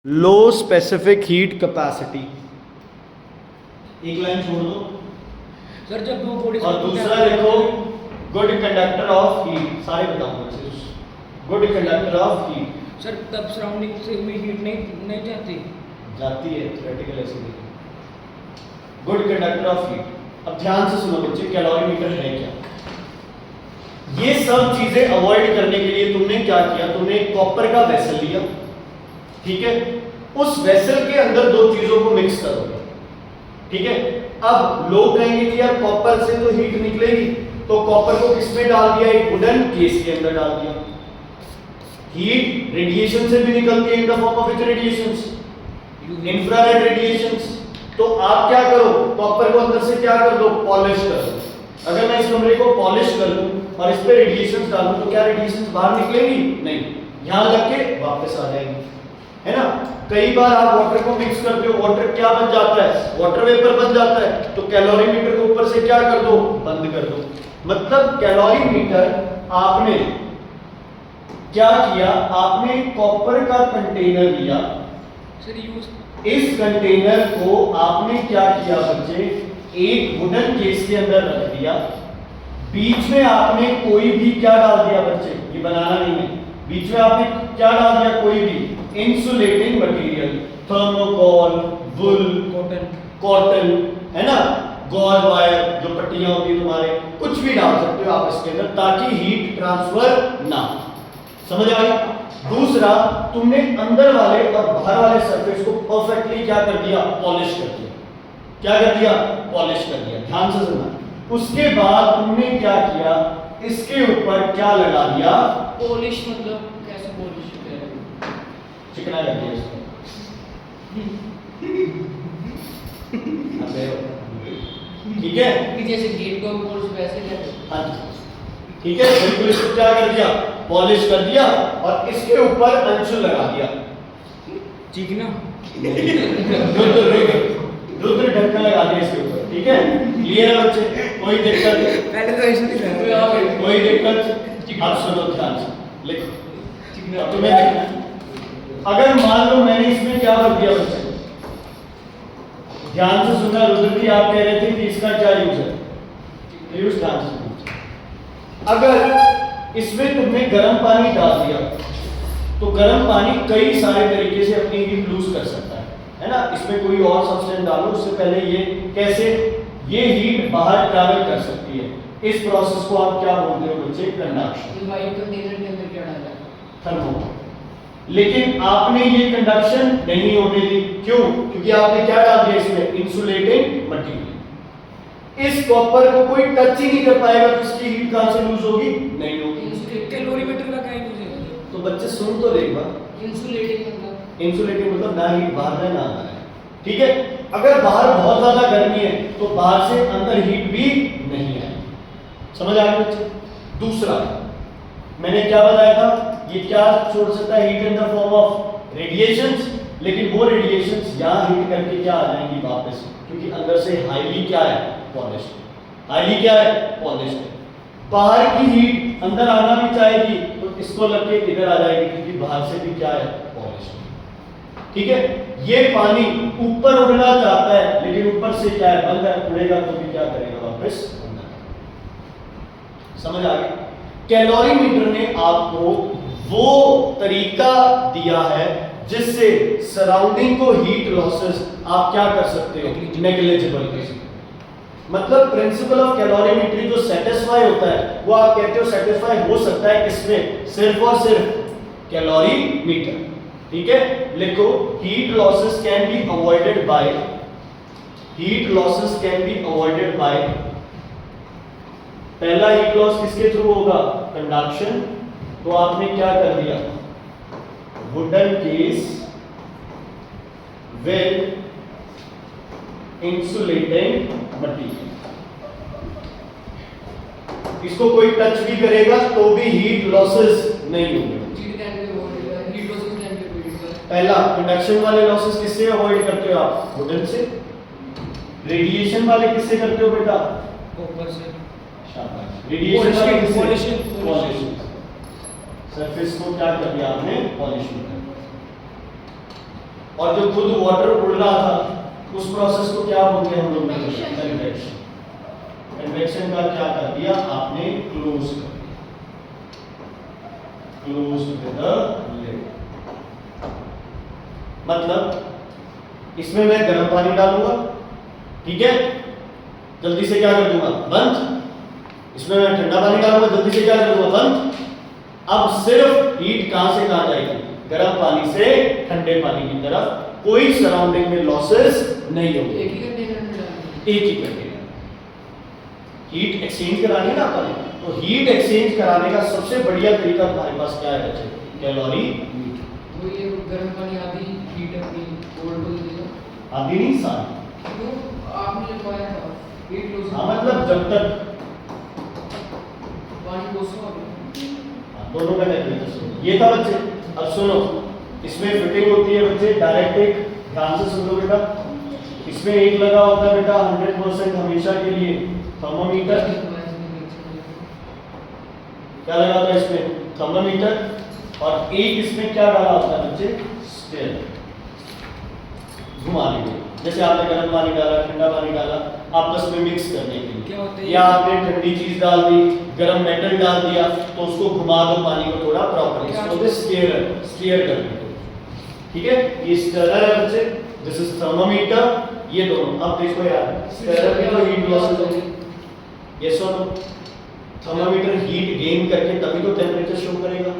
लो specific heat capacity, एक line छोड़ दो सर जब दो बॉडी और दूसरा देखो गुड कंडक्टर ऑफ हीट, सारे बताऊंगा good conductor of heat. Sir तब सराउंडिंग से हुई हीट नहीं जाती है थ्योरेटिकल ऐसे गुड कंडक्टर ऑफ हीट। अब ध्यान से सुनो बच्चे, कैलोरीमीटर है क्या? ये सब चीजें अवॉइड करने के लिए तुमने क्या किया, तुमने एक कॉपर का वेसल लिया, ठीक है, उस वेसल के अंदर दो चीजों को मिक्स करोगे, ठीक है। अब लोग कहेंगे कि यार कॉपर से तो हीट निकलेगी, तो कॉपर को किसमें डाल दिया? एक वुडन केस के अंदर डाल दिया। हीट रेडिएशन से भी निकलती है in the form of which radiations? Infrared radiations. तो आप क्या करो, कॉपर को अंदर से क्या कर दो? पॉलिश कर दो। अगर मैं इस कमरे को पॉलिश कर दूं और इस पे रेडिएशंस डालूं तो क्या रेडिएशंस बाहर निकलेंगी? नहीं, यहां लग के वापस आ जाएंगी, है ना। कई बार आप वाटर को मिक्स करते हो, वाटर क्या बन जाता है? वाटर वेपर बन जाता है। तो कैलोरीमीटर को ऊपर से क्या कर दो? बंद कर दो। मतलब कैलोरीमीटर आपने क्या किया, आपने कॉपर का कंटेनर लिया, सर यूज इस कंटेनर को आपने क्या किया बच्चे, एक वुडन केस के अंदर रख दिया, बीच में आपने कोई भी क्या डाल दिया बच्चे, ये बनाना नहीं है, बीच में आपने क्या डाल दिया? कोई भी इंसुलेटिंग मटेरियल, थर्मोकोल, वुल, कॉटन, है ना, गॉल वायर जो पट्टियां होती है तुम्हारे, कुछ भी डाल सकते हो आप इसके अंदर, ताकि हीट ट्रांसफर ना। समझ आ गई? दूसरा, तुमने अंदर वाले और बाहर वाले सरफेस को परफेक्टली क्या कर दिया? पॉलिश कर दिया। क्या कर दिया? पॉलिश कर दिया। ध्यान से सुनना। उसके बाद तुमने क्या किया, इसके ऊपर क्या लगा दिया? पॉलिश। मतलब कैसे पॉलिश करें? चिकना कर दिया इसको। ठीक है, कि जैसे गेट को पॉलिश वैसे करते। हाँ जी, ठीक है, बिल्कुल। इसको क्या कर दिया? पॉलिश कर दिया और इसके ऊपर अंशु लगा दिया। चिकना रुद्र ढक्कन लगा दिया इसके ऊपर, ठीक है। क्लियर है बच्चे? कोई दिक्कत? पहले तो ऐसे नहीं था। कोई दिक्कत? आप सुनो ध्यान से, लिखो। अब तुम्हें देखना है। अगर मान लो मैंने इसमें क्या कर दिया बच्चे, ध्यान से सुनना। रुद्र जी आप कह रहे थे कि इसका क्या यूज है? यूज ध्यान से सुनो। अगर इसमें तुमने गर्म पानी डाल दिया तो गर्म पानी कई सारे तरीके से अपनी हीट लूज कर सकता है ना। इसमें कोई और सब्सटेंस डालो, उससे पहले ये कैसे ये हीट बाहर ट्रैवल कर सकती है। इस प्रोसेस को आप क्या बोलते हो बच्चे? कंडक्शन। वाइट कंटेनर के अंदर क्या डाला? थर्मोकोल। लेकिन आपने ये कंडक्शन नहीं होने दी, क्यों? क्योंकि आपने क्या डाल दिया इसमें? Insulating material. इस कॉपर को कोई टच ही नहीं कर पाएगा तो इसकी हीट कहां से लूज होगी? नहीं होगी। कैलोरीमीटर का क्या यूज है? तो बच्चे सुन तो एक बार। इंसुलेटिंग मतलब ना हीट बाहर है ना अंदर है, ठीक है। अगर बाहर बहुत ज्यादा गर्मी है तो बाहर से अंदर हीट भी नहीं आएगी। समझ आ गई बच्चे? दूसरा मैंने क्या बताया था, ये क्या छोड़ सकता है? Heat in the form of radiations. लेकिन वो रेडिएशंस यहां हीट करके क्या आ जाएंगी वापस, क्योंकि अंदर से हाईली क्या है? पॉलिश्ड। हाईली क्या है? पॉलिश्ड। बाहर की हीट अंदर आना भी चाहेगी तो इसको लग के इधर आ जाएगी, क्योंकि बाहर से भी क्या है? पॉलिश्ड। ठीक है। ये पानी ऊपर उड़ना चाहता है लेकिन ऊपर से क्या है? बंद है। उड़ेगा तो भी क्या करेगा? वापस अंदर। समझ आ गई? कैलोरीमीटर ने आपको वो तरीका दिया है जिससे सराउंडिंग को हीट लॉसेस आप क्या कर सकते हो? नेग्लिजिबल कर सकते हो। मतलब प्रिंसिपल ऑफ कैलोरीमेट्री जो सेटिस्फाई होता है वो आप कहते हो सेटिस्फाई हो सकता है किसमें? सिर्फ और सिर्फ कैलोरीमीटर। ठीक है, लिखो heat losses can be avoided by, heat losses can be avoided by, पहला हीट लॉस किसके थ्रू होगा? कंडक्शन। तो आपने क्या कर दिया? Wooden case with insulating material. इसको कोई टच भी करेगा तो भी हीट लॉसेस नहीं होंगे। पहला कंडक्शन वाले लॉसेस किससे अवॉइड करते हो आप? वुडन से। रेडिएशन वाले किससे करते हो बेटा? कॉपर से। शाबाश। रेडिएशन वाले किससे? पॉलिश। सरफेस को क्या कर दिया आपने? पॉलिश कर दिया। और जो खुद वाटर उड़ रहा था उस प्रोसेस को क्या बोलते हैं हम लोग? कन्वेक्शन। कन्वेक्शन का क्या कर दिया आपने? क्लोज कर दिया, क्लोज विद द लिड। मतलब इसमें मैं गर्म पानी डालूंगा, ठीक है, जल्दी से क्या कर दूंगा? बंद। इसमें मैं ठंडा पानी डालूंगा, जल्दी से क्या कर दूंगा? बंद। अब सिर्फ हीट कहां से कहां जाएगी? गर्म पानी से ठंडे पानी की तरफ। कोई सराउंडिंग में लॉसेस नहीं होगी। एक ही कंटेनर में डालना एक ही कंटेनर। हीट एक्सचेंज करानी है ना अपन, तो हीट एक्सचेंज कराने का सबसे बढ़िया तरीका हमारे पास क्या है बच्चे? कैलोरीमीटर। वो ये गर्म पानी आधी हीट अपनी कोल्ड को दे देगा। आधी नहीं, सारी। तो आपने लिखवाया था हीट लॉस। हाँ, मतलब जब तक पानी कोसो दोनों का टेम्परेचर ये था बच्चे। अब सुनो, इसमें फिटिंग होती है बच्चे डायरेक्ट एक, ध्यान से सुन लो बेटा। इसमें एक लगा होता है बेटा 100% हमेशा के लिए थर्मोमीटर। क्या लगा होता है इसमें? थर्मोमीटर। और एक इसमें क्या डाला होता है बच्चे? स्टेयर। घुमा लीजिए, जैसे आपने गर्म पानी डाला, ठंडा पानी डाला, आपस में मिक्स करने के लिए। क्या होता है? या आपने ठंडी चीज डाल दी, गरम मेटल डाल दिया, तो उसको घुमा दो पानी को थोड़ा प्रॉपर्ली। इसको बोलते हैं स्टीयर, स्टीयर करने को, ठीक है। ये स्टीयर है बच्चे, दिस इज थर्मोमीटर। ये दोनों अब देखो यार, स्टीयर में तो हीट लॉसेस होगी, यस और नो। थर्मोमीटर हीट गेन करके तभी तो टेम्परेचर शो करेगा,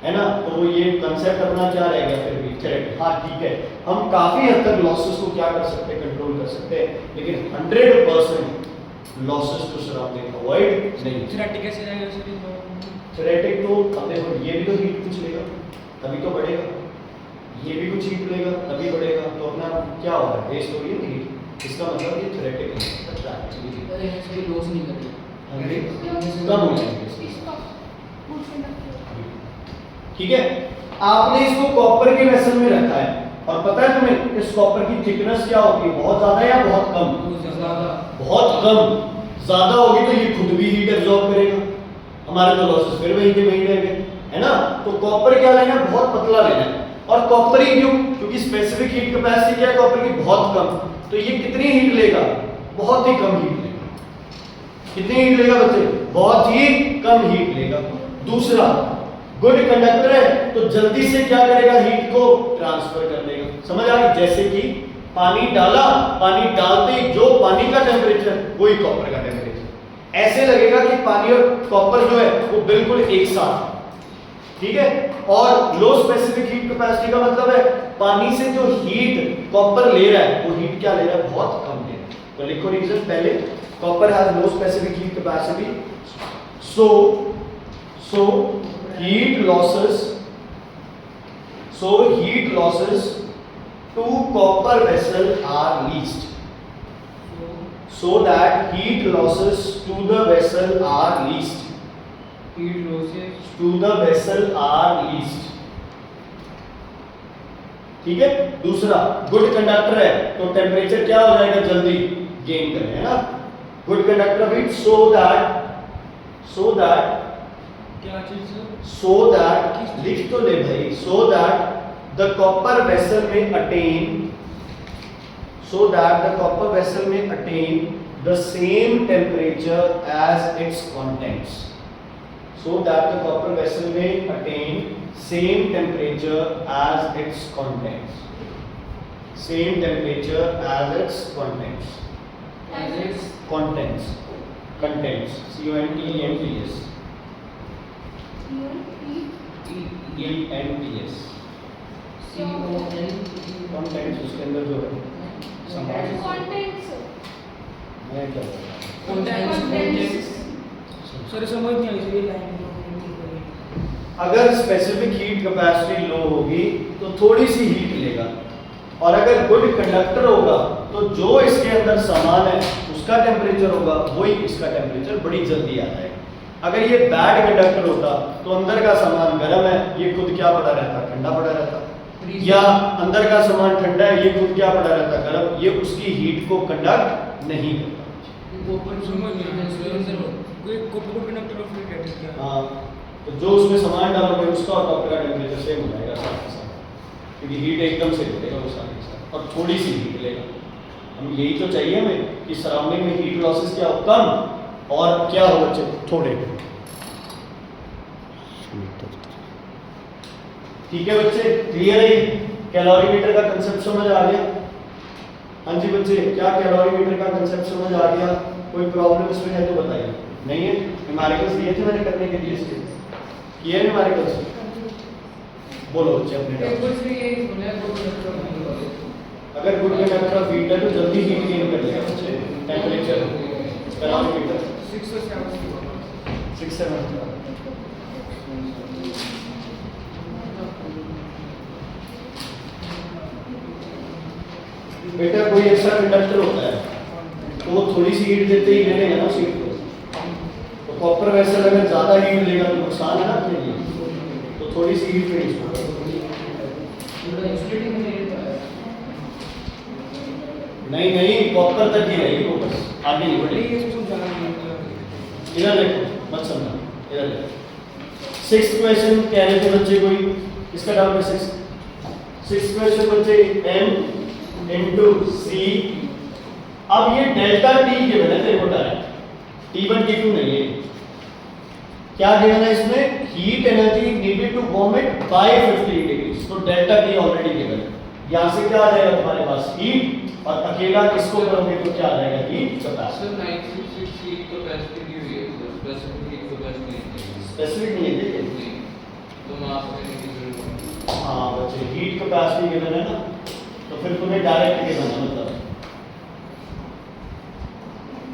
है ना। तो ये कांसेप्ट अपना क्या रह गया फिर भी? करेक्ट। हाँ ठीक है, हम काफी हद तक लॉसेस को क्या कर सकते हैं? कंट्रोल कर सकते हैं, लेकिन 100% लॉसेस टू सराउंडिंग अवॉइड नहीं। थ्योरेटिक कैसे रहेगा सर? थ्योरेटिक तो अब देखो, ये भी तो हीट कुछ लेगा तभी तो बढ़ेगा, ये भी कुछ हीट लेगा तभी बढ़ेगा, तो अपना क्या होगा? वेस्ट हो रही है हीट। इसका मतलब ये थ्योरेटिक नहीं, अरे इसके लॉस नहीं करेगा, कम हो जाएंगे। ठीक है, आपने इसको कॉपर के वेसल में रखा है, और पता है तुम्हें इस कॉपर की थिकनेस क्या होती है? बहुत ज्यादा या बहुत कम? बहुत कम। ज्यादा होगी तो ये खुद भी हीट एब्जॉर्ब करेगा, हमारे तो लॉसेस फिर वहीं के वहीं रह गए, है ना। तो कॉपर क्या लेना है? बहुत पतला लेना है। और कॉपर ही क्यों? क्योंकि स्पेसिफिक हीट कैपेसिटी क्या है कॉपर की? बहुत कम। तो ये कितनी हीट लेगा? बहुत ही कम हीट लेगा। कितनी हीट लेगा बच्चे? बहुत ही कम हीट लेगा। दूसरा, गुड कंडक्टर है तो जल्दी से क्या करेगा? हीट को ट्रांसफर कर देगा। समझ आ गई? जैसे कि पानी डाला, पानी डालते ही जो पानी का टेम्परेचर वही कॉपर का टेम्परेचर। ऐसे लगेगा कि पानी और कॉपर जो है वो बिल्कुल एक साथ, ठीक है। और लो स्पेसिफिक हीट कैपेसिटी का मतलब है पानी से जो हीट कॉपर ले रहा है वो हीट क्या ले रहा है? बहुत कम ले रहा है। तो लिखो रीजन पहले, copper has low specific heat capacity, so heat losses to copper vessel are least, so that heat losses to the vessel are least, heat losses to the vessel are least, ठीक है। दूसरा, good conductor है तो temperature क्या हो जाएगा? जल्दी gain करें, है ना। Good conductor of heat so that क्या चीज सर? so that लिख तो ले भाई, so that the copper vessel may attain the same temperature as its contents, so that the copper vessel may attain same temperature as its contents, same temperature as its contents, contents, contents, CONTENTS, contents उसके अंदर जो है सामान, मैं क्या बोल रहा हूँ? सर समझ नहीं आई ये लाइन। अगर स्पेसिफिक हीट कैपेसिटी लो होगी तो थोड़ी सी हीट लेगा, और अगर गुड कंडक्टर होगा तो जो इसके अंदर सामान है उसका टेम्परेचर होगा वही इसका टेम्परेचर बड़ी जल्दी आ जाएगा। अगर ये बैड कंडक्टर होता तो अंदर का सामान गर्म है, ये खुद क्या पड़ा रहता? ठंडा पड़ा रहता। या अंदर का सामान ठंडा है, ये खुद क्या पड़ा रहता? गर्म। ये उसकी हीट को कंडक्ट नहीं करता। कॉपर समझ नहीं आया सर, कोई कॉपर कंडक्टर ऑफ हीट है क्या? हाँ, तो जो उसमें सामान डालोगे उसका और कॉपर का टेम्परेचर सेम हो जाएगा साथ के साथ। क्योंकि हीट एकदम से बढ़ेगा वो सारे के साथ और थोड़ी सी हीट लेगा। हम यही तो चाहिए हमें कि सराउंडिंग में हीट लॉसेस क्या हो, कम, और क्या हो बच्चे, थोड़े। ठीक है बच्चे, क्लियर है? कैलोरीमीटर का कंसेप्ट समझ आ गया? हाँ जी बच्चे, क्या कैलोरीमीटर का कंसेप्ट समझ आ गया? कोई प्रॉब्लम इसमें है तो बताइए। नहीं है? न्यूमेरिकल्स दिए थे मैंने करने के लिए, इसके किए न्यूमेरिकल्स? बोलो बच्चे अपने एक डाउट। कुछ भी यही सुना है वो तो अगर गुड कंडक्टर ऑफ हीट है तो जल्दी हीट गेन कर लेगा बच्चे। टेम्परेचर कैलोरीमीटर 6 से 7 6 7 बेटा कोई ऐसा कंडक्टर होता है तो वो थोड़ी सी हीट देते ही ले लेगा ना सीट को। तो कॉपर वेसल अगर ज्यादा हीट लेगा तो नुकसान है ना अपने लिए, तो थोड़ी सी हीट में इसको पूरा इंसुलेटिंग नहीं है। नहीं नहीं, कॉपर तक ही रहेगी वो, बस आगे नहीं बढ़ेगी। ये इसको जाना नहीं इधर देखो, मत समझना, इधर देखो। 6th क्वेश्चन कह रहे थे बच्चे, कोई इसका डाउट है? 6th क्वेश्चन बच्चे m इंटू सी। अब ये डेल्टा टी गिवन है तेरे को डायरेक्ट, T1 T2 नहीं है। क्या गिवन है इसमें? Heat energy needed to warm it by 50 degree. तो डेल्टा टी ऑलरेडी गिवन है। यहां से क्या आ जाएगा तुम्हारे पास? हीट, और अकेला किसको करोगे तो क्या आ जाएगा? Heat capacity. Sir 966 heat capacity दी हुई है, स्पेसिफिक हीट कैपेसिटी नहीं स्पेसिफिक नहीं है देखिए। है, तो मास में नहीं जरूरत है। हाँ बच्चे, हीट कैपेसिटी गिवन है ना, तो फिर तुम्हें डायरेक्ट गिवन है, मतलब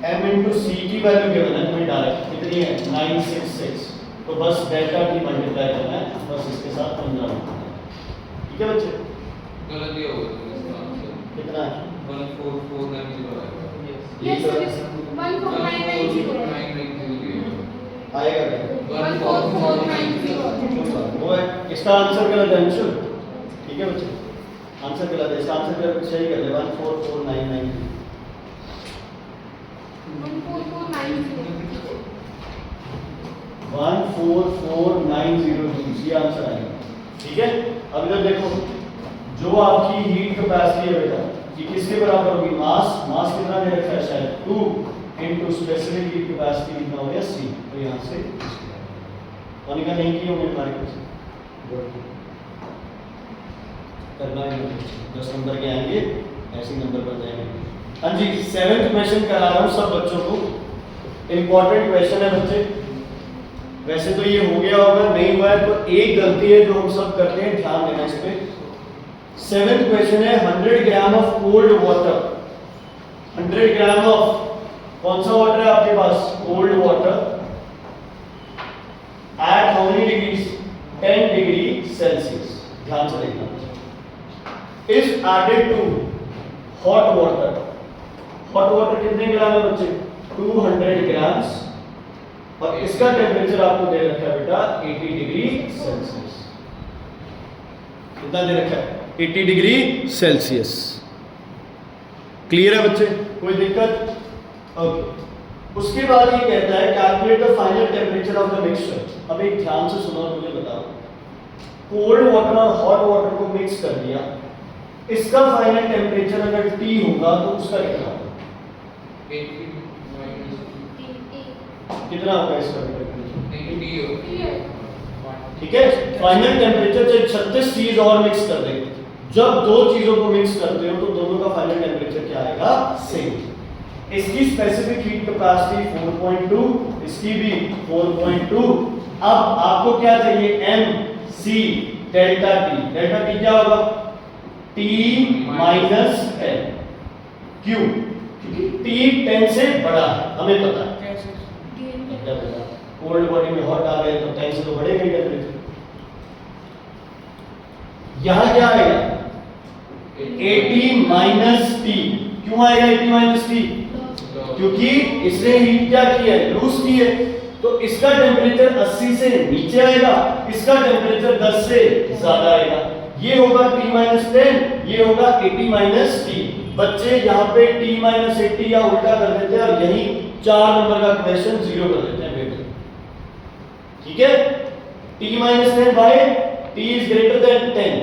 m इंटू सी की वैल्यू गिवन है तुम्हें डायरेक्ट, कितनी है? 966। तो बस डेल्टा टी मल्टीप्लाई करना है, बस इसके साथ 15 होता है। ठीक है बच्चे? गलत दिया होगा तो इसका आंसर कितना है? 14490 आएगा। ये तो 14990 आएगा क्या? 14490 वो है, इसका आंसर गलत है अंशुल। ठीक है बच्चे, आंसर गलत है, इसका आंसर गलत सही कर दे। 14499 14490 ये आंसर आएगा। ठीक है, अब इधर देखो, जो आपकी हीट कैपेसिटी है बेटा, ये किसके बराबर होगी? मास। मास कितना दे रखा है? शायद 2 इंटू स्पेसिफिक हीट कैपेसिटी कितना हो गया? c। तो यहाँ से पानी का नहीं किए होंगे हमारे कुछ करना है, 10 नंबर के आएंगे, ऐसे ही नंबर बन जाएंगे। हाँ जी, 7th क्वेश्चन करा रहा हूँ सब बच्चों को, इंपॉर्टेंट क्वेश्चन है बच्चे। वैसे तो ये हो गया होगा, नहीं हुआ है तो एक गलती है जो हम सब करते हैं, ध्यान देना इस पे। 7th क्वेश्चन है 100 gram of cold water. 100 gram of कौन सा वाटर है आपके पास? Cold water. At how many degrees? 10 degree Celsius. ध्यान से देखना। Is added to hot water. Hot water कितने ग्राम है बच्चे? 200 ग्राम्स। और इसका टेम्परेचर आपको दे रखा है बेटा 80 डिग्री सेल्सियस। कितना दे रखा है? 80 डिग्री सेल्सियस। क्लियर है बच्चे? कोई दिक्कत? ओके। उसके बाद ये कहता है calculate the final temperature of the mixture. अब एक ध्यान से सुनो, मुझे बताओ, कोल्ड वाटर और हॉट वाटर को मिक्स कर दिया, इसका फाइनल टेम्परेचर अगर T होगा तो उसका कितना होगा? 80 कितना होगा इसका टेम्परेचर? 80 होगा। ठीक है, फाइनल टेम्परेचर से 36 चीज और मिक्स कर देंगे। जब दो चीजों को मिक्स करते हो तो दोनों का फाइनल टेम्परेचर क्या आएगा? सेम। इसकी स्पेसिफिक हीट कैपेसिटी 4.2, इसकी भी 4.2। अब आपको क्या चाहिए? m c delta t। Delta t क्या होगा? t minus 10। क्यों? क्योंकि t 10 से बड़ा है, हमें पता है। क्या पता, कोल्ड बॉडी में हॉट आ गए तो 10 से तो बढ़ेगा ही टेम्परेचर। यहां क्या आएगा? 80 माइनस टी। क्यों आएगा 80 माइनस टी? क्योंकि इसने हीट क्या की है? लूज की है। तो इसका टेम्परेचर 80 से नीचे आएगा, इसका टेम्परेचर 10 से ज्यादा आएगा। ये होगा T माइनस 10, ये होगा 80 माइनस टी। बच्चे यहाँ पे T माइनस 80 या उल्टा कर देते हैं और यही 4 नंबर का क्वेश्चन 0 कर देते हैं बेटे। ठीक है, T minus 10 by T is greater than 10।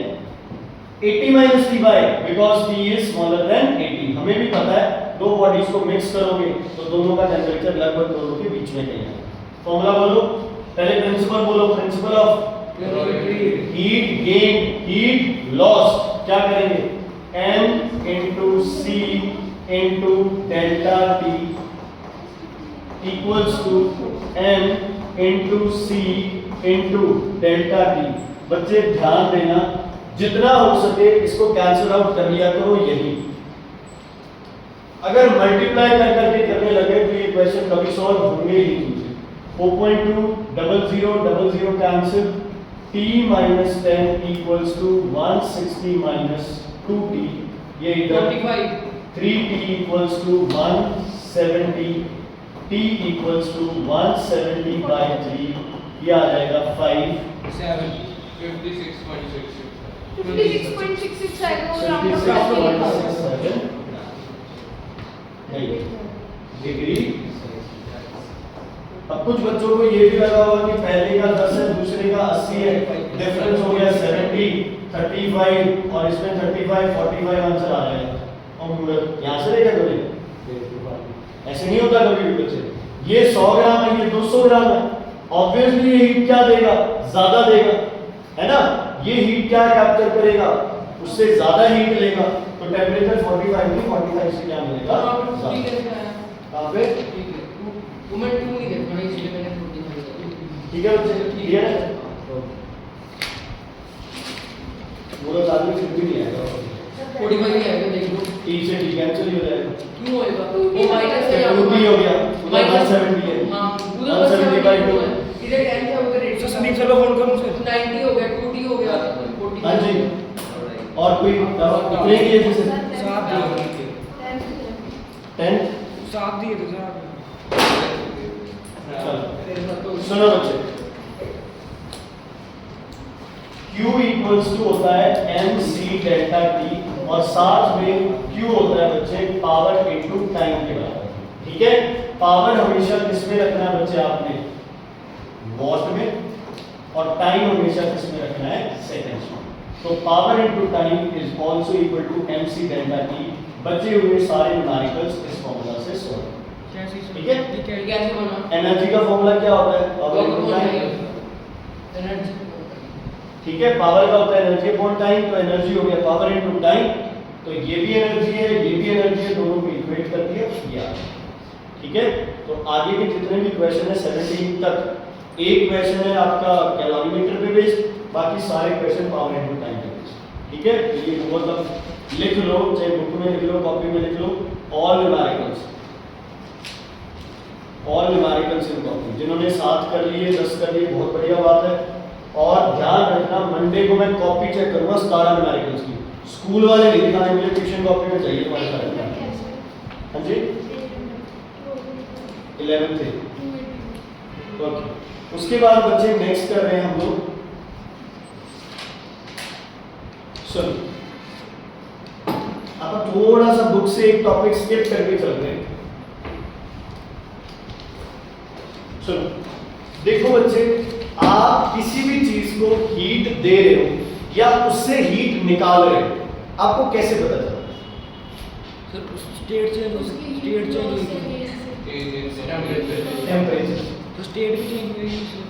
80 minus t by because t is smaller than 80। हमें भी पता है दो बॉडीज को मिक्स करोगे तो दोनों का टेम्परेचर लगभग दोनों के बीच में कहीं है। फॉर्मूला बोलो, पहले प्रिंसिपल बोलो, principle of heat gain heat loss क्या करेंगे, m into c into delta t equals to m into c into delta t। बच्चे ध्यान देना, जितना हो सके इसको कैंसिल आउट कर लिया करो। यही अगर मल्टीप्लाई कर करके करने लगे तो ये क्वेश्चन कभी सॉल्व होंगे ही नहीं। 4.2 00 cancel, t minus 10 equals to 160 minus 2t, ये इधर 45 3t equals to 170, t equals to 170 by 3, ये आ जाएगा 5 7 56.66 56.66 आएगा वो राउंड ऑफ करके लिखा होगा। 56.67 डिग्री। अब कुछ बच्चों को ये भी लगा होगा कि पहले का 10 है दूसरे का 80 है, डिफरेंस हो गया 70 35 और इसमें 35 45 आंसर आ जाएगा। और यहाँ से लेकर कभी ऐसे नहीं होता कभी भी बच्चे, ये 100 ग्राम है ये 200 ग्राम है, ऑब्वियसली ये हीट क्या देगा, ज्यादा देगा, है ना। ये हीट क्या कैप्चर करेगा, उससे ज्यादा हीट लेगा, तो टेम्परेचर 45 नहीं 45 से क्या मिलेगा ज्यादा। कहाँ पे वो मैं 2 नहीं देखा इसलिए मैंने 45 दिया। ठीक है बच्चे, क्लियर है। पूरा साल में फिर भी नहीं आएगा, 45 ही आएगा देख लो। t से t कैंसिल ही हो जाएगा, क्यों होएगा वो माइनस है 2t हो गया, उधर 170 है, हां उधर 170 by 2। इधर 10 क्या होगा रेट सर संदीप सर को फोन करूं सर? 90 हो गया 2d हो गया 40। हाँ जी, और कोई कितने की है जैसे 7 दिए 10। 7 दिए थे सर। चलो सुनो बच्चे, Q इक्वल्स टू होता है mc डेल्टा t और साथ में Q होता है बच्चे पावर इनटू टाइम के बराबर। ठीक है, पावर हमेशा किसमें रखना है बच्चे आपने, वॉट में, और टाइम हमेशा किसमें रखना है, सेकंड्स में। तो power into time is also equal to mc delta t। बचे हुए सारे न्यूमेरिकल्स इस फॉर्मूला से सॉल्व। ठीक है, कैसे बना एनर्जी का फॉर्मूला क्या होता है, पावर इनटू टाइम। एनर्जी। ठीक है, पावर का होता है एनर्जी अपॉन टाइम, तो एनर्जी हो गया पावर इनटू टाइम, तो ये भी एनर्जी है ये भी एनर्जी है, दोनों को इक्वेट कर दिया ये आ गया। ठीक है, तो आगे के जितने भी क्वेश्चन है 17 तक, एक क्वेश्चन है आपका कैलोरीमीटर पे बेस्ड, बाकी सारे क्वेश्चन पावर इनटू टाइम पे बेस्ड। ठीक है, तो ये मतलब लिख लो, चाहे बुक में लिख लो कॉपी में लिख लो, ऑल न्यूमेरिकल्स इन कॉपी। जिन्होंने 7 कर लिए 10 कर लिए बहुत बढ़िया बात है। और ध्यान रखना मंडे को मैं कॉपी चेक करूंगा 17 न्यूमेरिकल्स की, स्कूल वाले नहीं दिखाने, मुझे ट्यूशन कॉपी में चाहिए तुम्हारे साथ। हाँ जी 11th थे, ओके। उसके बाद बच्चे नेक्स्ट कर रहे हैं हम लोग, सुनो आप थोड़ा सा बुक से एक टॉपिक स्किप करके चल रहे हैं। सुनो देखो बच्चे, आप किसी भी चीज को हीट दे रहे हो या उससे हीट निकाल रहे हो, आपको कैसे पता चलता है? सर स्टेट चेंज हुई टेम्परेचर। तो स्टेट भी चेंज हुई सर।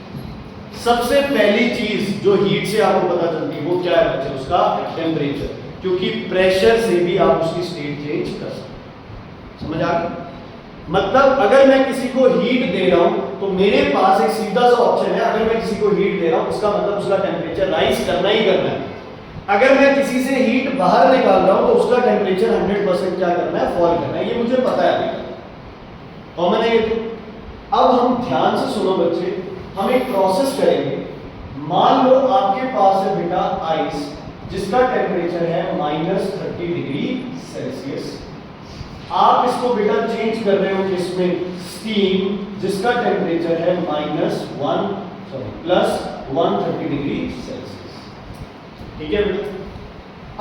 सबसे पहली चीज जो हीट से आपको पता चलती है वो क्या है बच्चे, उसका टेम्परेचर, क्योंकि प्रेशर से भी आप उसकी स्टेट चेंज कर सकते हैं। समझ आ गई? मतलब अगर मैं किसी को हीट दे रहा हूं तो मेरे पास एक सीधा सा ऑप्शन है, अगर मैं किसी को हीट दे रहा हूं उसका मतलब उसका टेम्परेचर राइज करना ही करना है। अगर मैं किसी से हीट बाहर निकाल रहा हूं तो उसका टेम्परेचर 100% क्या करना है, फॉल करना है। ये मुझे पता है अभी कॉमन है ये तो। अब हम ध्यान से सुनो बच्चे, हम एक प्रोसेस करेंगे। मान लो आपके पास है बेटा आइस जिसका टेम्परेचर है -30 डिग्री सेल्सियस। आप इसको बेटा चेंज कर रहे हो किसमें, स्टीम, जिसका टेम्परेचर है +130 डिग्री सेल्सियस। ठीक है बेटा,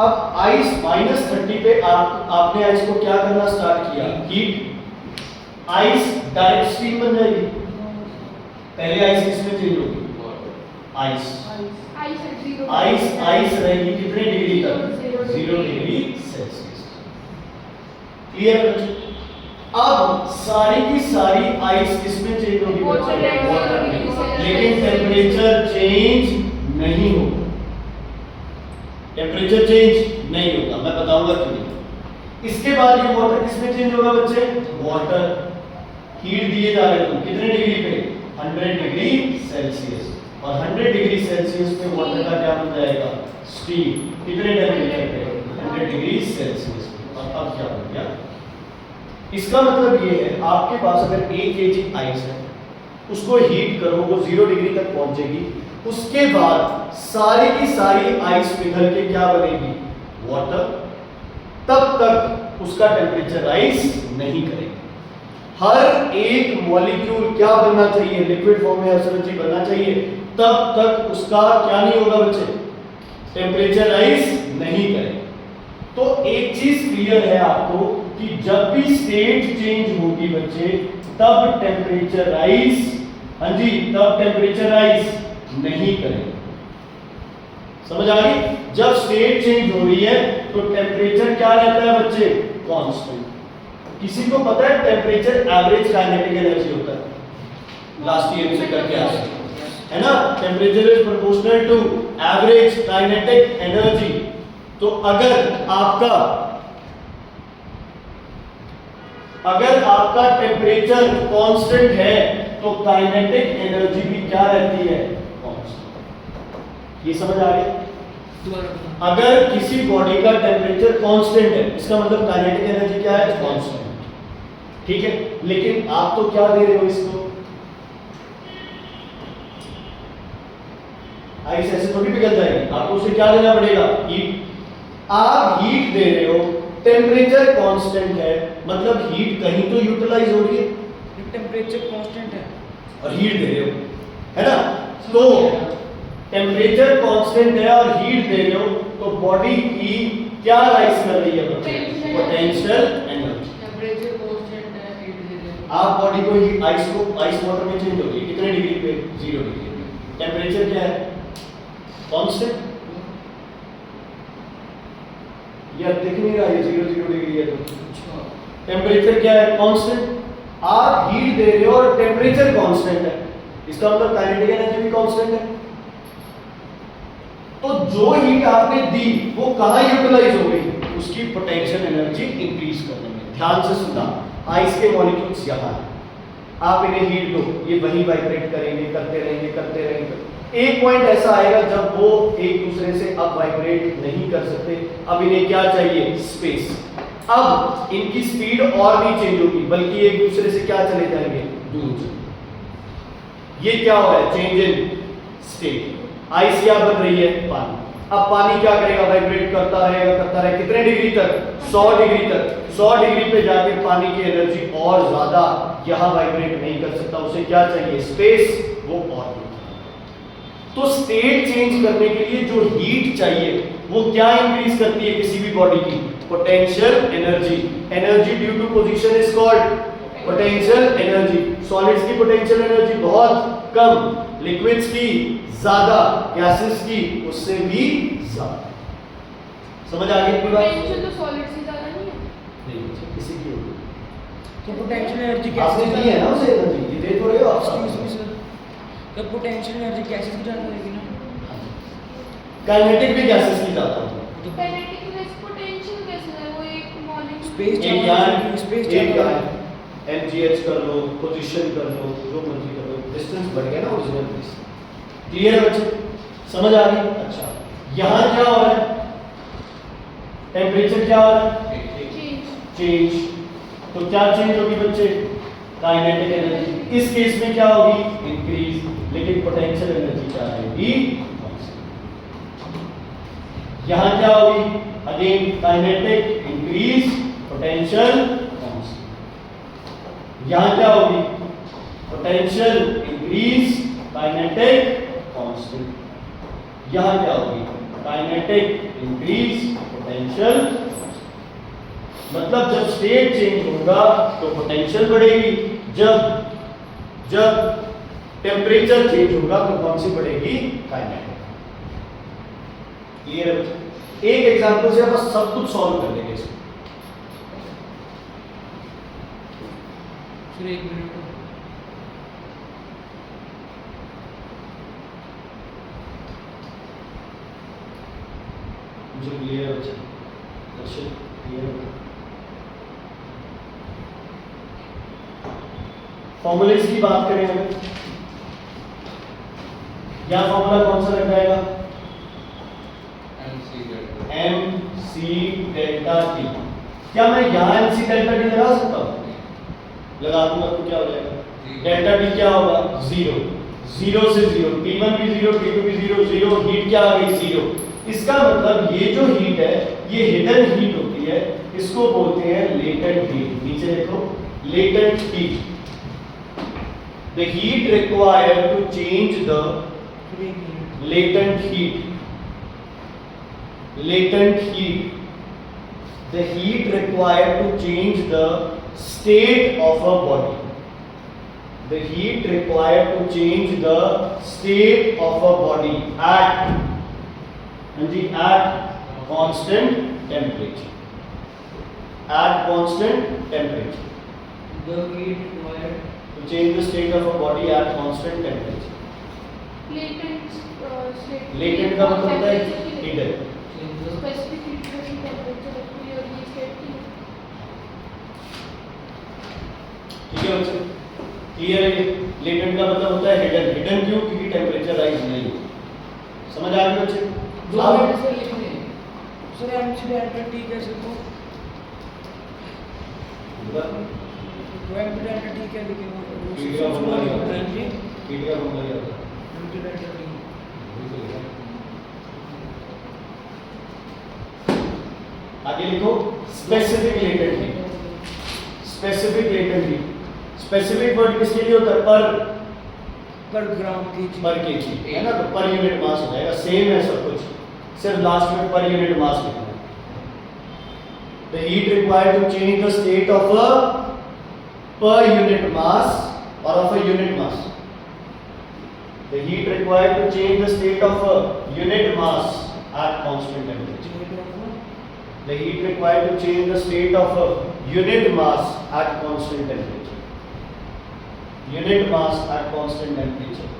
अब आइस -30 पे आपने आइस को क्या करना स्टार्ट किया, हीट। आइस डायरेक्ट स्टीम बन जाएगी। पहले आइस किसमें चेंज होगी, आइस रहेगी कितने डिग्री तक, 0 डिग्री सेल्सियस। क्लियर है बच्चों? अब सारी की सारी आइस किसमें चेंज होगी Water बच्चों? में, वाटर में। water में। लेकिन टेम्परेचर चेंज नहीं होगा। टेम्परेचर चेंज नहीं होगा, मैं बताऊंगा क्यों नहीं। इसके बाद ये वाटर किसमें चेंज होगा बच्चे? वाटर हीट दिए जा रहे हो कितने डिग्री पे? 100 डिग्री सेल्सियस। और 100 डिग्री सेल्सियस पे वाटर का क्या बन जाएगा? स्टीम। कितने टेम्परेचर पे? 100 डिग्री सेल्सियस। और अब क्या हो गया? इसका मतलब ये है आपके पास अगर 1 केजी आइस है, उसको हीट करो, वो 0 डिग्री तक पहुंचेगी। उसके बाद सारी की सारी आइस पिघल के क्या बनेगी? वाटर। तब तक उसका टेम्परेचर राइज नहीं करेगा। हर एक मॉलिक्यूल क्या बनना चाहिए? लिक्विड फॉर्म में एसिडिटी बनना चाहिए। तब तक उसका क्या नहीं होगा बच्चे? टेम्परेचर राइज नहीं करेगा। तो एक चीज क्लियर है आपको कि जब भी स्टेट चेंज होगी बच्चे, तब टेम्परेचर राइज, हाँ जी, तब टेम्परेचर राइज नहीं करेगा। समझ आ गई? जब स्टेट चेंज हो रही है तो टेम्परेचर क्या रहता है बच्चे? कांस्टेंट। किसी को पता है टेम्परेचर एवरेज काइनेटिक एनर्जी होता है? लास्ट ईयर से करके आए है ना? Temperature is proportional to average kinetic energy. तो अगर आपका टेम्परेचर कांस्टेंट है तो काइनेटिक एनर्जी भी क्या रहती है? कांस्टेंट। ये समझ आ गई? अगर किसी बॉडी का टेम्परेचर कांस्टेंट है, इसका मतलब काइनेटिक एनर्जी क्या है? कांस्टेंट। ठीक है, लेकिन आप तो क्या दे रहे हो इसको? आइस ऐसे थोड़ी पिघल जाएगी, आपको उसे क्या देना पड़ेगा? हीट। आप हीट दे रहे हो, टेम्परेचर कांस्टेंट है, मतलब हीट कहीं तो यूटिलाइज हो रही है। टेम्परेचर कांस्टेंट है और हीट दे रहे हो, है ना? तो टेम्परेचर कांस्टेंट है और हीट दे रहे हो, तो बॉडी की क्या राइज कर रही है बच्चे? Potential energy. टेम्परेचर कांस्टेंट है, हीट दे रहे हैं। आप बॉडी को ही आइस वाटर में चेंज होगी कितने डिग्री पे? 0 डिग्री पे। टेम्परेचर क्या है? कांस्टेंट। ये दिख नहीं रहा है 0 डिग्री है तो टेम्परेचर क्या है? कांस्टेंट। आप हीट दे रहे हो और टेम्परेचर कांस्टेंट है, इसका मतलब काइनेटिक एनर्जी भी कांस्टेंट है। तो जो हीट आपने दी वो कहां यूटिलाइज हो गई? उसकी पोटेंशियल एनर्जी इंक्रीज करने में। ध्यान से सुनना, आइस के मॉलिक्यूल्स यहां हैं, आप इन्हें हीट दो, ये वहीं वाइब्रेट करेंगे, करते रहेंगे। एक पॉइंट ऐसा आएगा जब वो एक दूसरे से अब वाइब्रेट नहीं कर सकते। अब इन्हें क्या चाहिए? स्पेस। अब इनकी स्पीड और नहीं चेंज होगी, बल्कि एक दूसरे से क्या चले जाएंगे? दूर चले। ये क्या हो रहा है? Change in state. आइस क्या बन रही है? पानी। अब पानी क्या करेगा? वाइब्रेट करता रहेगा। कितने डिग्री तक? 100 डिग्री तक। 100 डिग्री पे जाके पानी की एनर्जी और ज्यादा यहां वाइब्रेट नहीं कर सकता, उसे क्या चाहिए? स्पेस। वो और तो स्टेट चेंज करने के लिए जो हीट चाहिए वो क्या इंक्रीज करती है किसी भी बॉडी की? Potential energy. Energy due to position is called potential energy. Solids की पोटेंशियल एनर्जी बहुत कम, लिक्विड्स की ज्यादा, गैसेस की उससे भी ज्यादा। समझ आ गई पूरी बात? पोटेंशियल तो सॉलिड से ज्यादा नहीं है। नहीं, किसी की होगी। तो पोटेंशियल एनर्जी आपने दी है ना उसे एनर्जी, ये दे थोड़े हो आप। तो पोटेंशियल एनर्जी गैसेस की ज्यादा होगी ना? काइनेटिक भी गैसेस की ज्यादा होगी। काइनेटिक में पोटेंशियल कैसे है? वो एक मॉलिक्यूल स्पेस एक ज्यादा यहाँ होगी, स्पेस एक ज्यादा यहाँ होगी। MGH कर लो, पोजीशन कर लो, जो मर्जी कर लो, डिस्टेंस बढ़ गया ना ओरिजिनल से। क्लियर है बच्चे? समझ आ गई? अच्छा, यहाँ क्या हो रहा है? टेम्परेचर क्या हो रहा है? चेंज। तो क्या चेंज होगी बच्चे? Kinetic energy. इस केस में क्या होगी? इंक्रीज। लेकिन पोटेंशियल एनर्जी क्या रहेगी? यहां क्या होगी? Again kinetic increase, potential constant. यहां क्या होगी? Potential increase, kinetic constant. यहां क्या होगी? Kinetic increase, potential. मतलब जब स्टेट चेंज होगा तो पोटेंशियल बढ़ेगी, जब टेम्परेचर चेंज होगा तो कौन सी बढ़ेगी? काइनेटिक। क्लियर है? एक एग्जांपल से बस सब कुछ सॉल्व कर देंगे इसको। फिर 1 मिनट मुझे क्लियर है बच्चे? दर्शन क्लियर है? फॉर्मूलेस की बात करें अगर, क्या फॉर्मूला कौन सा लग जाएगा? M C delta T. क्या मैं यहाँ एम सी डेल्टा टी लगा सकता हूँ? लगा दूंगा तो क्या हो जाएगा? डेल्टा टी क्या होगा? 0, 0 से 0, T1 भी 0, T2 भी 0, 0, हीट क्या आ गई? 0। इसका मतलब ये जो हीट है ये हिडन हीट होती है, इसको बोलते हैं लेटेंट हीट। नीचे देखो, latent heat. The heat required to change the latent heat. Latent heat. The heat required to change the state of a body. The heat required to change the state of a body at constant temperature. At constant temperature. The heat required To change the state of a body at constant temperature. Latent state. Latent का मतलब होता है hidden. Specific heat temperature clearly state. ठीक है बच्चे? Clear है? Latent का मतलब होता है हिडन। हिडन क्यों? क्योंकि टेम्परेचर राइज नहीं हो। समझ आ गई बच्चे? 2 मिनट से लिखने हैं। सर एमसी डेल्टा टी कैसे को वो एमसी डेल्टा टी क्या लिखेंगे? हीट का फॉर्मूला क्या होता है? जी हीट का फॉर्मूला क्या होता है? MC delta T. आगे लिखो, specific latent heat. Specific latent heat. Specific word किसके लिए होता है? पर ग्राम केजी। पर केजी है ना, तो पर यूनिट मास हो जाएगा। सेम है सब कुछ, सिर्फ लास्ट में पर यूनिट मास लिखना है। The heat required to change the state of a per unit mass or of a unit mass. The heat required to change the state of a unit mass at constant temperature. The heat required to change the state of a unit mass at constant temperature. Unit mass at constant temperature.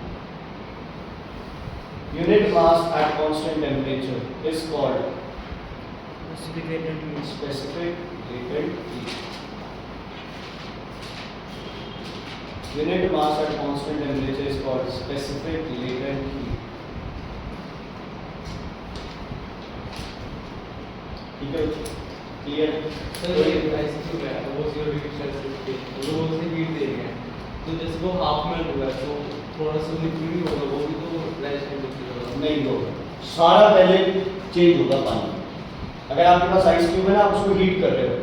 Unit mass at constant temperature is called specific latent heat. specific latent heat. Unit mass at constant temperature is called specific latent heat. ठीक है? Clear? Sir ये ऐसे क्यों है? वो 0 degree Celsius पे वो से हीट दे रहे हैं, तो जैसे वो हाफ मेल्ट हुआ है तो थोड़ा सा लिक्विड ही होगा, वो भी तो राइस टेम्परेचर नहीं होगा, सारा पहले चेंज होगा पानी। अगर आपके पास आइस क्यूब है ना, आप उसको हीट कर रहे हो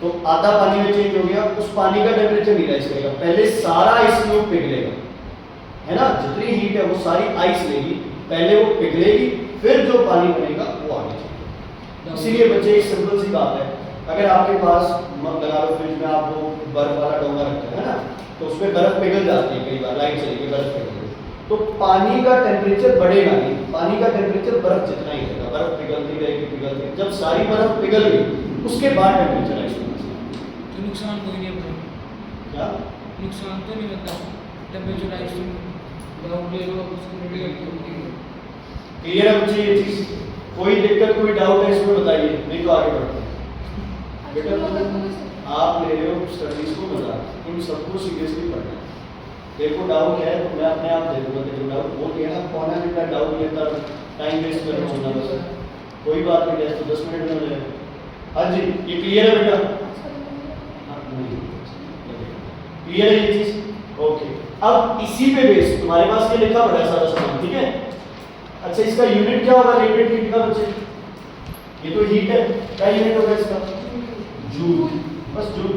तो आधा पानी में चेंज हो गया, उस पानी का टेम्परेचर नहीं राइज करेगा, पहले सारा आइस क्यूब पिघलेगा, है ना? जितनी हीट है वो सारी आइस लेगी, पहले वो पिघलेगी, फिर जो पानी बनेगा वो आगे चलेगा। इसीलिए बच्चे एक सिंपल सी बात है, अगर आपके पास लगा लो फ्रिज में आप वो बर्फ वाला डोंगा रखते हैं ना, तो उसमें बर्फ पिघल जाती है, कई बार लाइट चली गई बर्फ पिघल गई, तो पानी का टेम्परेचर बढ़ेगा नहीं, पानी का टेम्परेचर बर्फ जितना ही रहेगा, बर्फ पिघलती रहेगी। जब सारी बर्फ पिघल गई उसके बाद टेम्परेचर राइज होना चाहिए। तो नुकसान कोई नहीं है, क्या नुकसान तो नहीं होता टेम्परेचर राइज डाउट ले लो, उसको मिलेगा। क्लियर है बच्चे ये चीज? कोई दिक्कत कोई डाउट है इसमें बताइए, नहीं तो आगे बढ़ते हैं। बेटा आप ले रहे हो स्टडीज को मजाक, इन सबको सीरियसली पढ़ना है। देखो डाउट है तो मैं अपने आप दे दूंगा, देखो डाउट वो लिया ना, कौन है जितना डाउट लेता टाइम वेस्ट करना होना, बस कोई बात नहीं, टेस्ट तो 10 मिनट में हो जाएगा। हाँ जी, ये क्लियर है बेटा? क्लियर है ये चीज? ओके, अब इसी पे बेस तुम्हारे पास ये लिखा पड़ा है सारा सामान, ठीक है? अच्छा, इसका यूनिट क्या होगा लेटेंट हीट का बच्चे? ये तो हीट है, क्या यूनिट होगा इसका? जूल, बस जूल।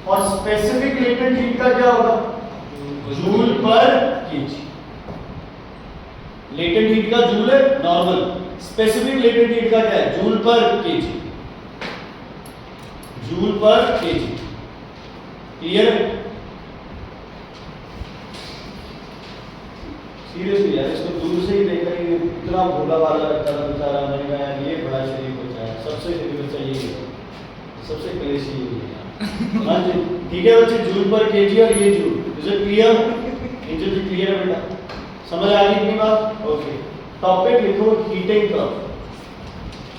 और स्पेसिफिक लेटेंट हीट का क्या होगा? जूल पर केजी। लेटेंट हीट का जूल है नॉर्मल, स्पेसिफिक लेटेंट हीट का क्या है? जूल पर केजी। जूल पर केजी। क्लियर है? सीरियसली यार, इसको दूर से ही देखा, इतना भोला वाला लगता था बेचारा, मैंने कहा यार ये बड़ा शरीफ बच्चा सबसे हेवी बच्चा यही है, सबसे क्लेशी यही है। हाँ जी, ठीक है बच्चे, जूल पर केजी और ये जूल, इज इट क्लियर? इंजन जी क्लियर है बेटा, समझ आ गई इतनी बात? ओके, टॉपिक लिखो हीटिंग कर्व,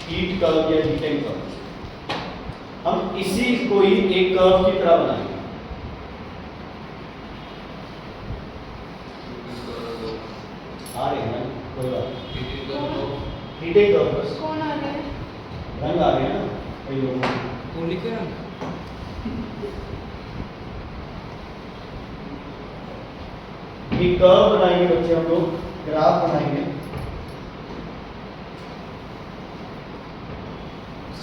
हीट कर्व या हीटिंग कर्व। हम इसी को ही एक कर्व की तरह बनाएंगे। आ रहे हैं ना, कोई बात नहीं, हीटिंग कर्व बस कौन आ रहा है? रंग आ गए ना कई लोगों को। होली के रंग एक कर्व बनाएंगे बच्चे, हम लोग ग्राफ बनाएंगे।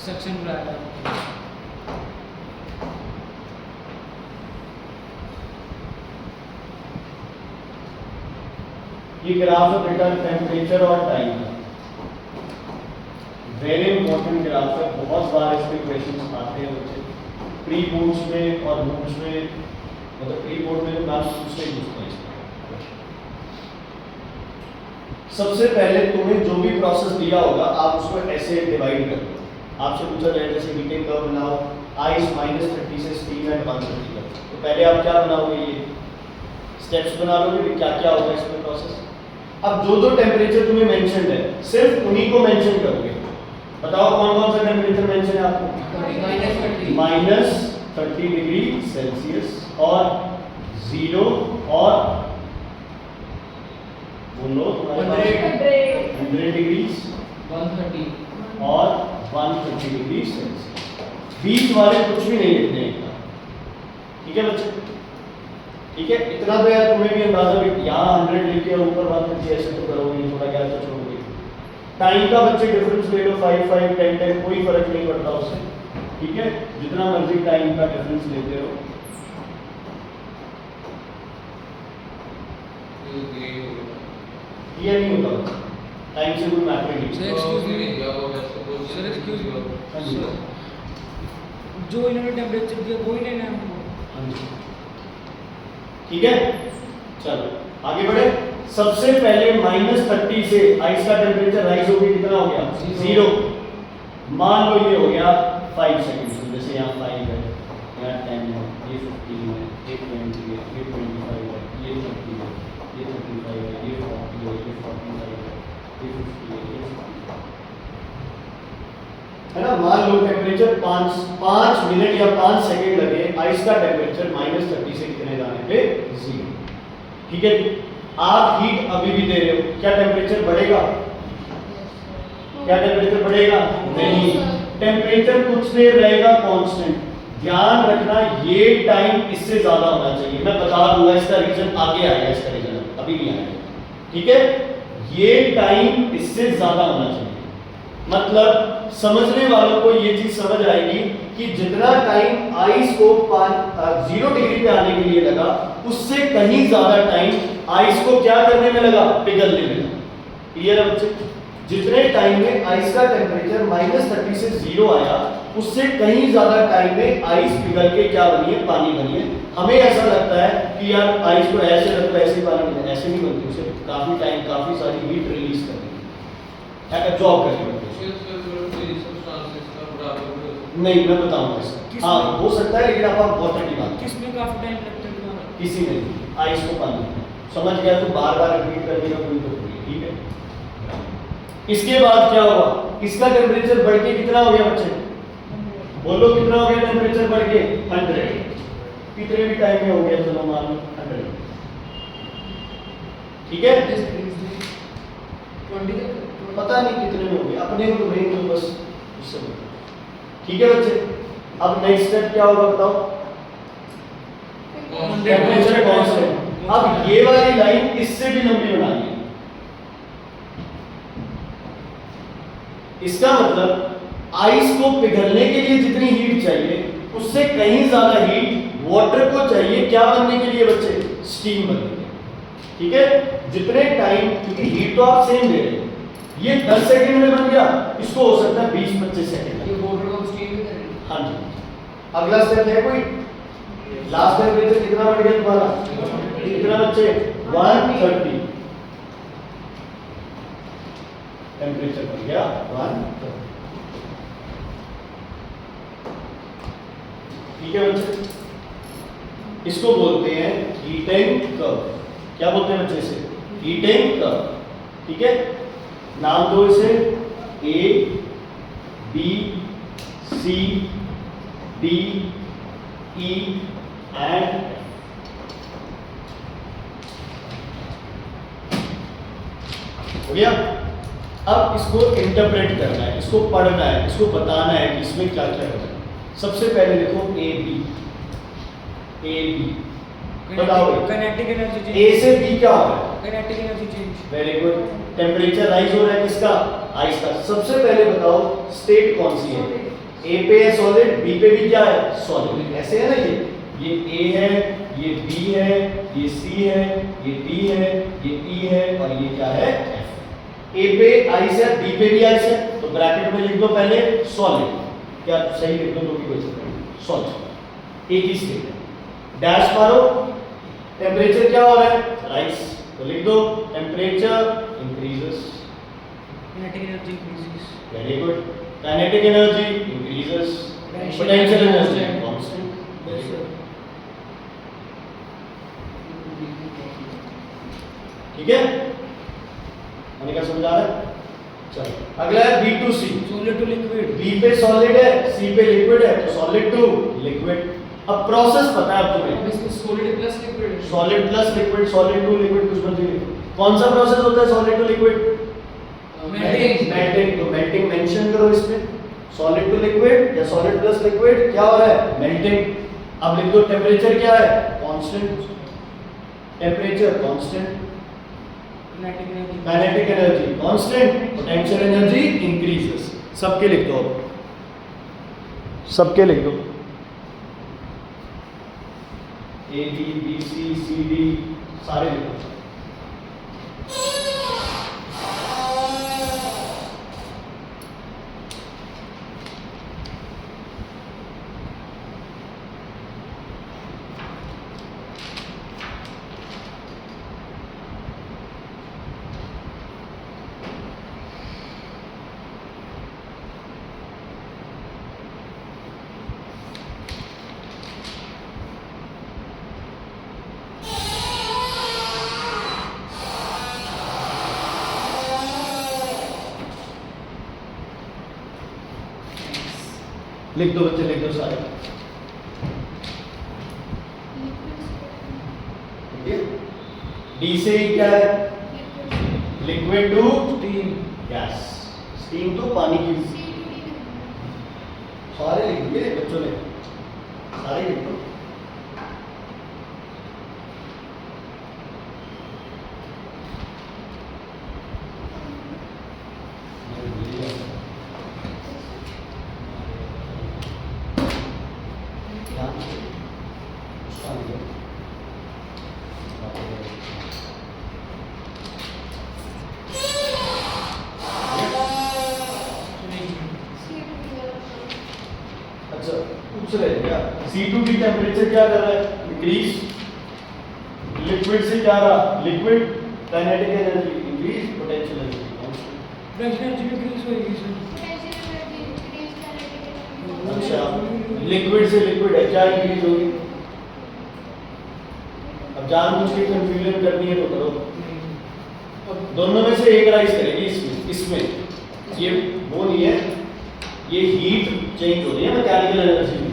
सेक्शन बुलाया ये ग्राफ है बेटा टेम्परेचर और टाइम का, वेरी इंपॉर्टेंट ग्राफ है, बहुत बार इसमें क्वेश्चन आते हैं बच्चे प्री बोर्ड्स में और बोर्ड्स में, मतलब प्री बोर्ड में मैथ्स पूछते हैं इसमें। सबसे पहले तुम्हें जो भी प्रोसेस दिया होगा आप उसको ऐसे डिवाइड कर दो। आपसे पूछा जाए जैसे हीटिंग कर्व बनाओ, आइस -30 से स्टीम एट 130 तक, तो पहले आप क्या बनाओगे, ये स्टेप्स बना लोगे क्या क्या होगा इसमें प्रोसेस। अब जो टेम्परेचर तुम्हें मेंशन्ड है सिर्फ उन्हीं को मेंशन करोगे। बताओ कौन कौन सा टेम्परेचर मेंशन है आपको? -30 डिग्री सेल्सियस और 0 और बोलो तुम्हारे पास 100 डिग्री 130 और 130 डिग्री सेल्सियस। बीच वाले कुछ भी नहीं लिखने हैं, ठीक है बच्चे? ठीक है, इतना तो यार तुम्हें भी अंदाजा भी, यहाँ 100 लिख के ऊपर 130 ऐसे तो करोगे, थोड़ा क्या तो छोड़ोगे। टाइम का बच्चे डिफरेंस ले लो 5 5 10 10, कोई फर्क नहीं पड़ता उससे, ठीक है? जितना मर्जी टाइम का डिफरेंस लेते रहो। ये नहीं होता टाइम से कोई मैटर नहीं। सर एक्सक्यूज मी, जो इन्होंने टेम्परेचर दिया वही लेना है हमको। हाँ जी, ठीक है, चलो आगे बढ़े। सबसे पहले -30 से आइस का टेम्परेचर राइज हो गया, कितना हो गया? 0। मान लो ये हो गया 5 सेकंड, जैसे यहाँ 5 है, यहाँ 10 है, ये 15 है, ये 20 है, ये 25 है, ये 30 है, ये 35 है, ये 40 है, ये 45 है, ये 50 है, ये 55 है ना। मान लो टेम्परेचर 5 मिनट या 5 सेकंड लगे आइस का टेम्परेचर -30 से कितने जाने पे? 0। ठीक है, आप हीट अभी भी दे रहे हो, क्या टेम्परेचर बढ़ेगा? क्या टेम्परेचर बढ़ेगा? नहीं, टेम्परेचर कुछ देर रहेगा कांस्टेंट। ध्यान रखना ये टाइम इससे ज्यादा होना चाहिए, मैं बता दूंगा इसका रीजन आगे आएगा, इसका रीजन अभी नहीं आएगा, ठीक है? ये टाइम इससे ज्यादा होना चाहिए, मतलब समझने वालों को ये चीज समझ आएगी कि जितना टाइम आइस को 0 डिग्री पे आने के लिए लगा उससे कहीं ज्यादा टाइम आइस को क्या करने में लगा? पिघलने में लगा। क्लियर है बच्चे? जितने टाइम में आइस का टेम्परेचर -30 से 0 आया उससे कहीं ज्यादा टाइम में आइस पिघल के क्या बनी है? पानी बनी है। हमें ऐसा लगता है कि यार आइस को ऐसे रखो ऐसे पानी बने, ऐसे नहीं बनती, उसे काफी टाइम काफी सारी हीट रिलीज करनी है, एब्जॉर्ब करनी पड़ती है। नहीं, मैं बताऊंगा इसका। हाँ हो सकता है, लेकिन आप वाटर की बात किसमें काफी टाइम लगता है तुम्हारा? किसी में नहीं, आइस को पानी समझ गया तो बार बार रिपीट करने का कोई तो नहीं, ठीक है? इसके बाद क्या हुआ? इसका टेम्परेचर बढ़ के कितना हो गया बच्चे? बोलो कितना हो गया टेम्परेचर बढ़ के? 100। कितने भी टाइम में हो गया, चलो मान लो 100, ठीक है? पता नहीं कितने में हो गया, अपने को नहीं तो बस उससे, ठीक है बच्चे? अब नेक्स्ट स्टेप क्या होगा बताओ? Temperature constant. अब ये वाली लाइन इससे भी लंबी बनानी है, इसका मतलब आइस को पिघलने के लिए जितनी हीट चाहिए उससे कहीं ज्यादा हीट वाटर को चाहिए, क्या बनने के लिए बच्चे? स्टीम बनने के लिए, ठीक है? जितने टाइम, क्योंकि हीट तो आप सेम दे रहे हो, ये 10 सेकंड में बन गया, इसको हो सकता है 20-25 सेकंड। ये वाटर को स्टीम में करेंगे। हाँ जी, अगला स्टेप है कोई? लास्ट टेम्परेचर कितना बढ़ गया तुम्हारा? कितना बच्चे? 130 टेम्परेचर बढ़ गया 130। ठीक है बच्चे, इसको बोलते हैं हीटिंग कर्व। क्या बोलते हैं बच्चे इसे? Heating curve. ठीक है, नाम दो इसे A B C D E end हो गया। अब इसको इंटरप्रेट करना है, इसको पढ़ना है, इसको बताना है कि इसमें क्या क्या होता है। सबसे पहले देखो ए बी बताओ काइनेटिक एनर्जी ए से बी क्या हो रहा है? Kinetic energy change. Very good. Temperature rise हो रहा है किसका? आइस का। सबसे पहले बताओ स्टेट कौन सी है? ए पे है सॉलिड, बी पे भी क्या है? सॉलिड। ऐसे है ना, ये ए है, ये बी है, ये सी है, ये डी है, ये ई है और ये क्या है? एफ। ए पे आइस है, बी पे भी आइस है, तो ब्रैकेट में लिख दो पहले सॉलिड। क्या सही लिख दो तो भी कोई चक्कर नहीं, सॉलिड। एक ही स्टेट है। डैश मारो, टेम्परेचर क्या हो रहा है? राइज, तो लिख दो temperature increases. Kinetic energy increases. Very good. Kinetic energy increases, potential energy constant. ठीक है, मैंने क्या समझा रहा है? चलो अगला है B2C। Solid to liquid. B पे सॉलिड है, सी पे लिक्विड है, तो सॉलिड टू लिक्विड। अब प्रोसेस पता है अब अब तुम्हें, इसमें solid plus liquid solid plus liquid, solid to liquid, कुछ मर्जी लिखो। कौन सा प्रोसेस होता है solid to liquid? Melting. Melting. तो मेल्टिंग मेंशन करो इसमें, सॉलिड टू लिक्विड या सॉलिड प्लस लिक्विड क्या हो रहा है? मेल्टिंग। अब लिख दो टेम्परेचर क्या है? Constant. Temperature constant, kinetic energy kinetic energy constant, potential energy increases. सबके लिख दो, सबके लिख दो। ए बी सी डी सारे लिख दो। लिख दो बच्चे, लिख दो सारे। डी से ही क्या है? Liquid to steam. Gas, steam to पानी की। सारे लिख दिए बच्चों ने, सारे लिख दो। अच्छा पूछ रहे हैं क्या? C2 की टेम्परेचर क्या कर रहा है? इंक्रीज। लिक्विड से क्या रहा? Liquid. Kinetic energy increase, potential energy constant. Potential energy increase होगी सर। अच्छा लिक्विड से लिक्विड है, क्या इंक्रीज होगी? अब जानबूझ के कंफ्यूजन करनी है तो करो। अब दोनों में से एक राइज करेगी इसमें ये वो नहीं है, ये हीट चेंज हो रही है मैकेनिकल एनर्जी में।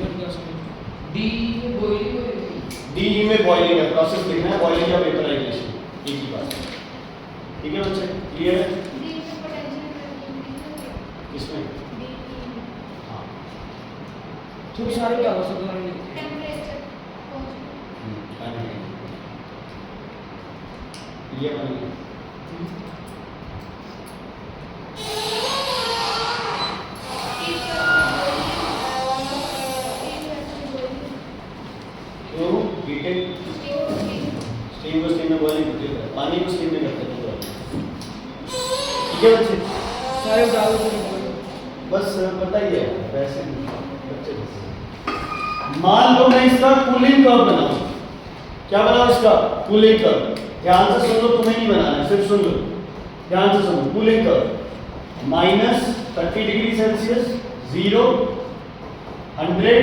डी में बॉइलिंग हो रही है। डी में बॉइलिंग है, प्रोसेस लिखना है, बॉइलिंग या वेपराइजेशन, एक ही बात है। ठीक है बच्चे, क्लियर है? इसमें हाँ तो सारे क्या हो सकता है? ये बन गया। क्यों? हीटिंग स्टीम को स्टीम में बॉइलिंग होती है, पानी को स्टीम में करते हैं। ठीक है बच्चे, सारे बता दो। बस पता ही है वैसे बच्चे। मान लो मैं इसका कूलिंग कर्व बनाऊं। क्या बनाऊं इसका? Cooling curve. ध्यान से सुन लो, तुम्हें नहीं बनाना है, सिर्फ सुन लो, ध्यान से सुनो। Cooling curve -30 degree Celsius, 0, 100,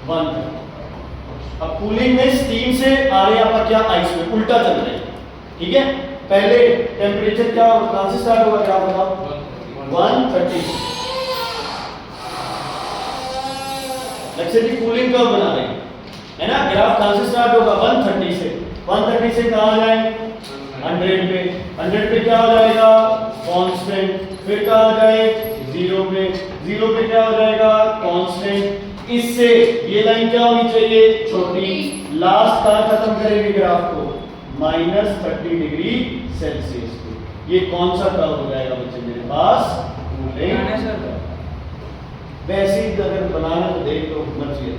130। अब कूलिंग में स्टीम से आ रहे हैं आपका क्या, आइस में, उल्टा चल रहे हैं, ठीक है। पहले टेम्परेचर क्या कहां से स्टार्ट होगा, क्या बताओ, 130। एक्चुअली कूलिंग कर्व बना रहे हैं, है ना। ग्राफ कहां से स्टार्ट होगा, 130 से। 130 से कहां जाए, 100 पे। 100 पे क्या हो जाएगा, कांस्टेंट। फिर कहां जाए, 0 पे। 0 पे क्या हो जाएगा, कांस्टेंट। इससे ये लाइन क्या होनी चाहिए, छोटी। लास्ट कहां खत्म करेंगे ग्राफ को, -30 डिग्री सेल्सियस पे। ये कौन सा कर्व हो जाएगा बच्चे मेरे पास, कूलिंग। सर वैसे ही अगर बनाना तो देख लो, मर्जी है,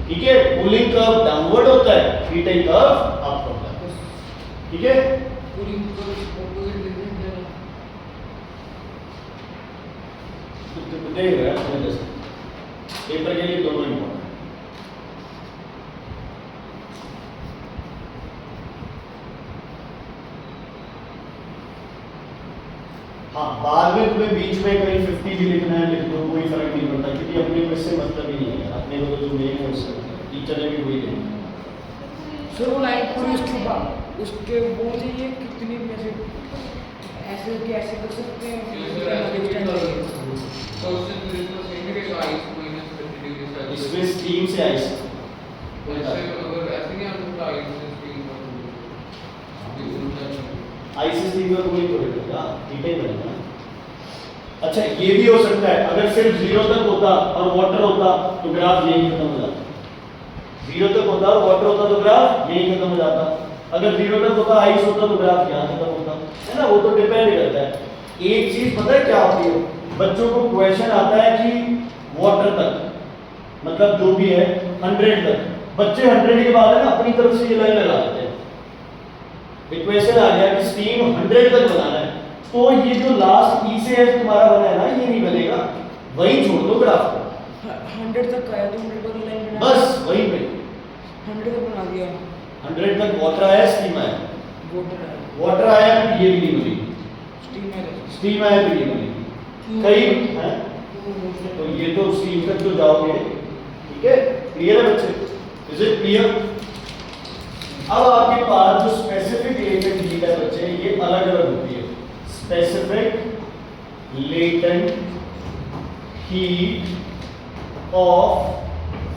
ठीक है। कूलिंग कर्व डाउनवर्ड होता है, हीटिंग कर्व अप होता है, ठीक है। कूलिंग को ऑपोजिट लिखते हैं तो देख रहे हैं अपने जैसे पेपर के लिए दोनों इंपॉर्टेंट। हाँ, बाद में तुम्हें बीच में कहीं 50 भी लिखना है लिख दो, कोई फर्क नहीं पड़ता, क्योंकि अपने को इससे मतलब ही नहीं है, अपने को तो जो मेन है उससे टीचर ने भी वही देना। सर वो लाइन पूरी उसके बाद उसके वो चाहिए कितनी भी ऐसे कैसे कर सकते हैं, तो उससे फिर इसको सेम के आइस -50 डिग्री सेल्सियस। इसमें स्टीम से आइस, ऐसे अगर ऐसे नहीं हम तो आइस से स्टीम आइस स्टीम का कोई तो रहेगा, हीटिंग रहेगा। अच्छा, ये भी हो सकता है, अगर सिर्फ 0 तक होता और वाटर होता तो ग्राफ यही खत्म हो जाता। 0 तक होता और वाटर होता तो ग्राफ यही खत्म हो जाता। अगर 0 तक होता, आइस होता तो ग्राफ यहाँ खत्म होता, है ना। वो तो डिपेंड करता है। एक चीज पता है क्या होती है, बच्चों को क्वेश्चन आता है कि वाटर तक, मतलब जो भी है 100 तक, बच्चे 100 के बाद है ना अपनी तरफ से ये लाइन लगा देते हैं। इक्वेशन आ गया कि स्टीम 100 तक बनाना है, तो ये जो लास्ट ई से एफ तुम्हारा बना है ना, ये नहीं बनेगा, वही छोड़ दो ग्राफ को। 100 तक आया तो 100 पर लाइन बना, बस वही पे 100 तक बना दिया। 100 तक वाटर आया, स्टीम आया, वाटर आया, वाटर आया तो ये भी नहीं बनेगी, स्टीम आया, स्टीम आया तो ये बनेगी। कई है तो ये तो स्टीम तक तो जाओगे, ठीक है। क्लियर है बच्चे, इज इट क्लियर। अब आपके पास जो स्पेसिफिक लेटेंट हीट है बच्चे, ये अलग अलग होती है। Specific latent heat of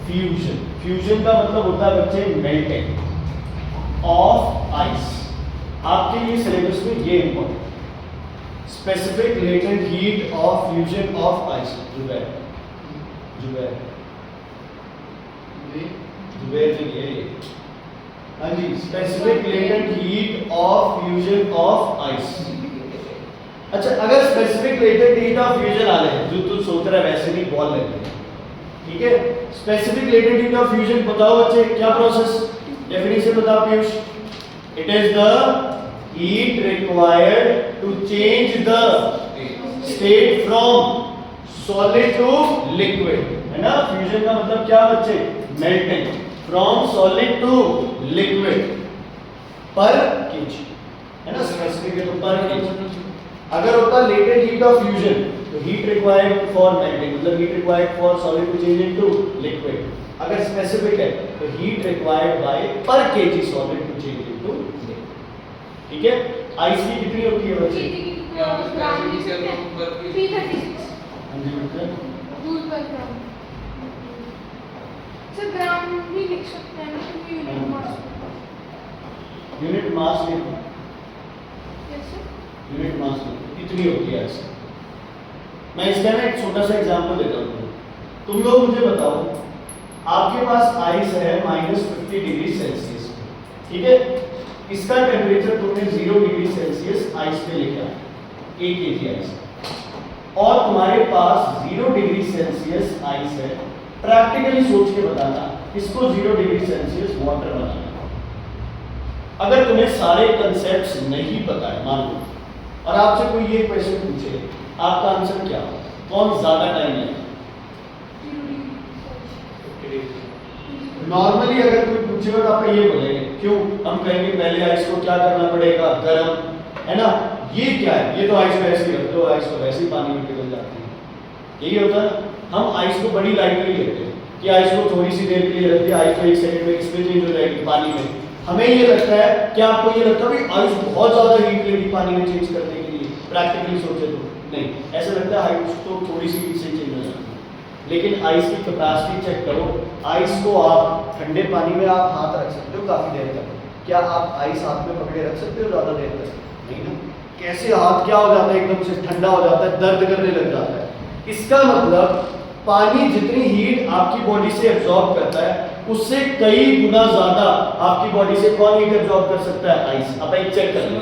fusion. Fusion का मतलब होता है बच्चे मेल्टिंग ऑफ आइस। आपके लिए सिलेबस में ये important, specific latent heat of fusion of ice. Zubair के लिए, हाँ जी, specific latent heat of fusion of ice. अच्छा, अगर specific latent heat of fusion आ रहे हैं, जो तू सोच रहा है वैसे नहीं बॉल लग रही है, ठीक है। Specific latent heat of fusion बताओ बच्चे, क्या प्रोसेस, डेफिनेशन बताओ Piyush. It is the heat required to change the state from solid to liquid, है ना। फ्यूजन का मतलब क्या बच्चे, melting from solid to liquid पर kg, है ना। स्पेसिफिक है तो पर kg। अगर होता लेटेंट हीट ऑफ फ्यूजन तो हीट रिक्वायर्ड फॉर मेल्टिंग, मतलब heat required for solid to change into liquid. अगर स्पेसिफिक है तो heat required by per kg solid to change into, ठीक है। आइस की कितनी होती है बच्चे, 336 हाँ जी मतलब जूल पर ग्राम। सर ग्राम भी लिख सकते हैं ना, क्योंकि यूनिट मास। यूनिट मास में, कैसे, यूनिट मास में कितनी होती है आइस। मैं इसका ना एक छोटा सा एग्जांपल देता हूँ। तुम लोग मुझे बताओ, आपके पास आइस है -50 डिग्री सेल्सियस, ठीक है। इसका टेम्परेचर तुमने 0 डिग्री सेल्सियस आइस पे लिखा है, 1 kg आइस, और तुम्हारे पास 0 डिग्री सेल्सियस आइस है। प्रैक्टिकली सोच के बताना, इसको 0 डिग्री सेल्सियस वाटर बनाना। अगर तुम्हें सारे कंसेप्ट्स नहीं पता है मान लो, और आपसे कोई ये क्वेश्चन पूछे, आपका आंसर क्या हो, कौन ज्यादा टाइम लेगा। नॉर्मली अगर कोई पूछेगा तो आप ये बोलेंगे, क्यों, हम कहेंगे पहले आइस को क्या करना पड़ेगा, गर्म, है ना। ये क्या है, ये तो आइस वैसे ही रख दो, आइस को वैसे ही पानी में पिघल जाती है, यही होता है। हम आइस को बड़ी लाइटली लेते हैं कि आइस को थोड़ी सी देर के लिए रख दिया, आइस को 1 सेकंड में किसमें चेंज हो जाएगी, पानी में। हमें ये लगता है, क्या आपको ये लगता है भाई आइस बहुत ज्यादा हीट लेगी पानी में चेंज करने के लिए, प्रैक्टिकली सोचे तो नहीं, ऐसा लगता है आइस तो थोड़ी सी हीट से चेंज हो जाती है। लेकिन आइस की कैपेसिटी चेक करो, आइस को आप ठंडे पानी में आप हाथ रख सकते हो काफी देर तक, क्या आप आइस हाथ में पकड़े रख सकते हो ज्यादा देर तक? नहीं ना। कैसे हाथ क्या हो जाता है, एकदम से ठंडा हो जाता है, दर्द करने लग जाता है। इसका मतलब पानी जितनी हीट आपकी बॉडी से एब्जॉर्ब करता है उससे कई गुना ज्यादा आपकी बॉडी से कौन हीट एब्जॉर्ब कर सकता है? आइस। अब एक चेक कर लो,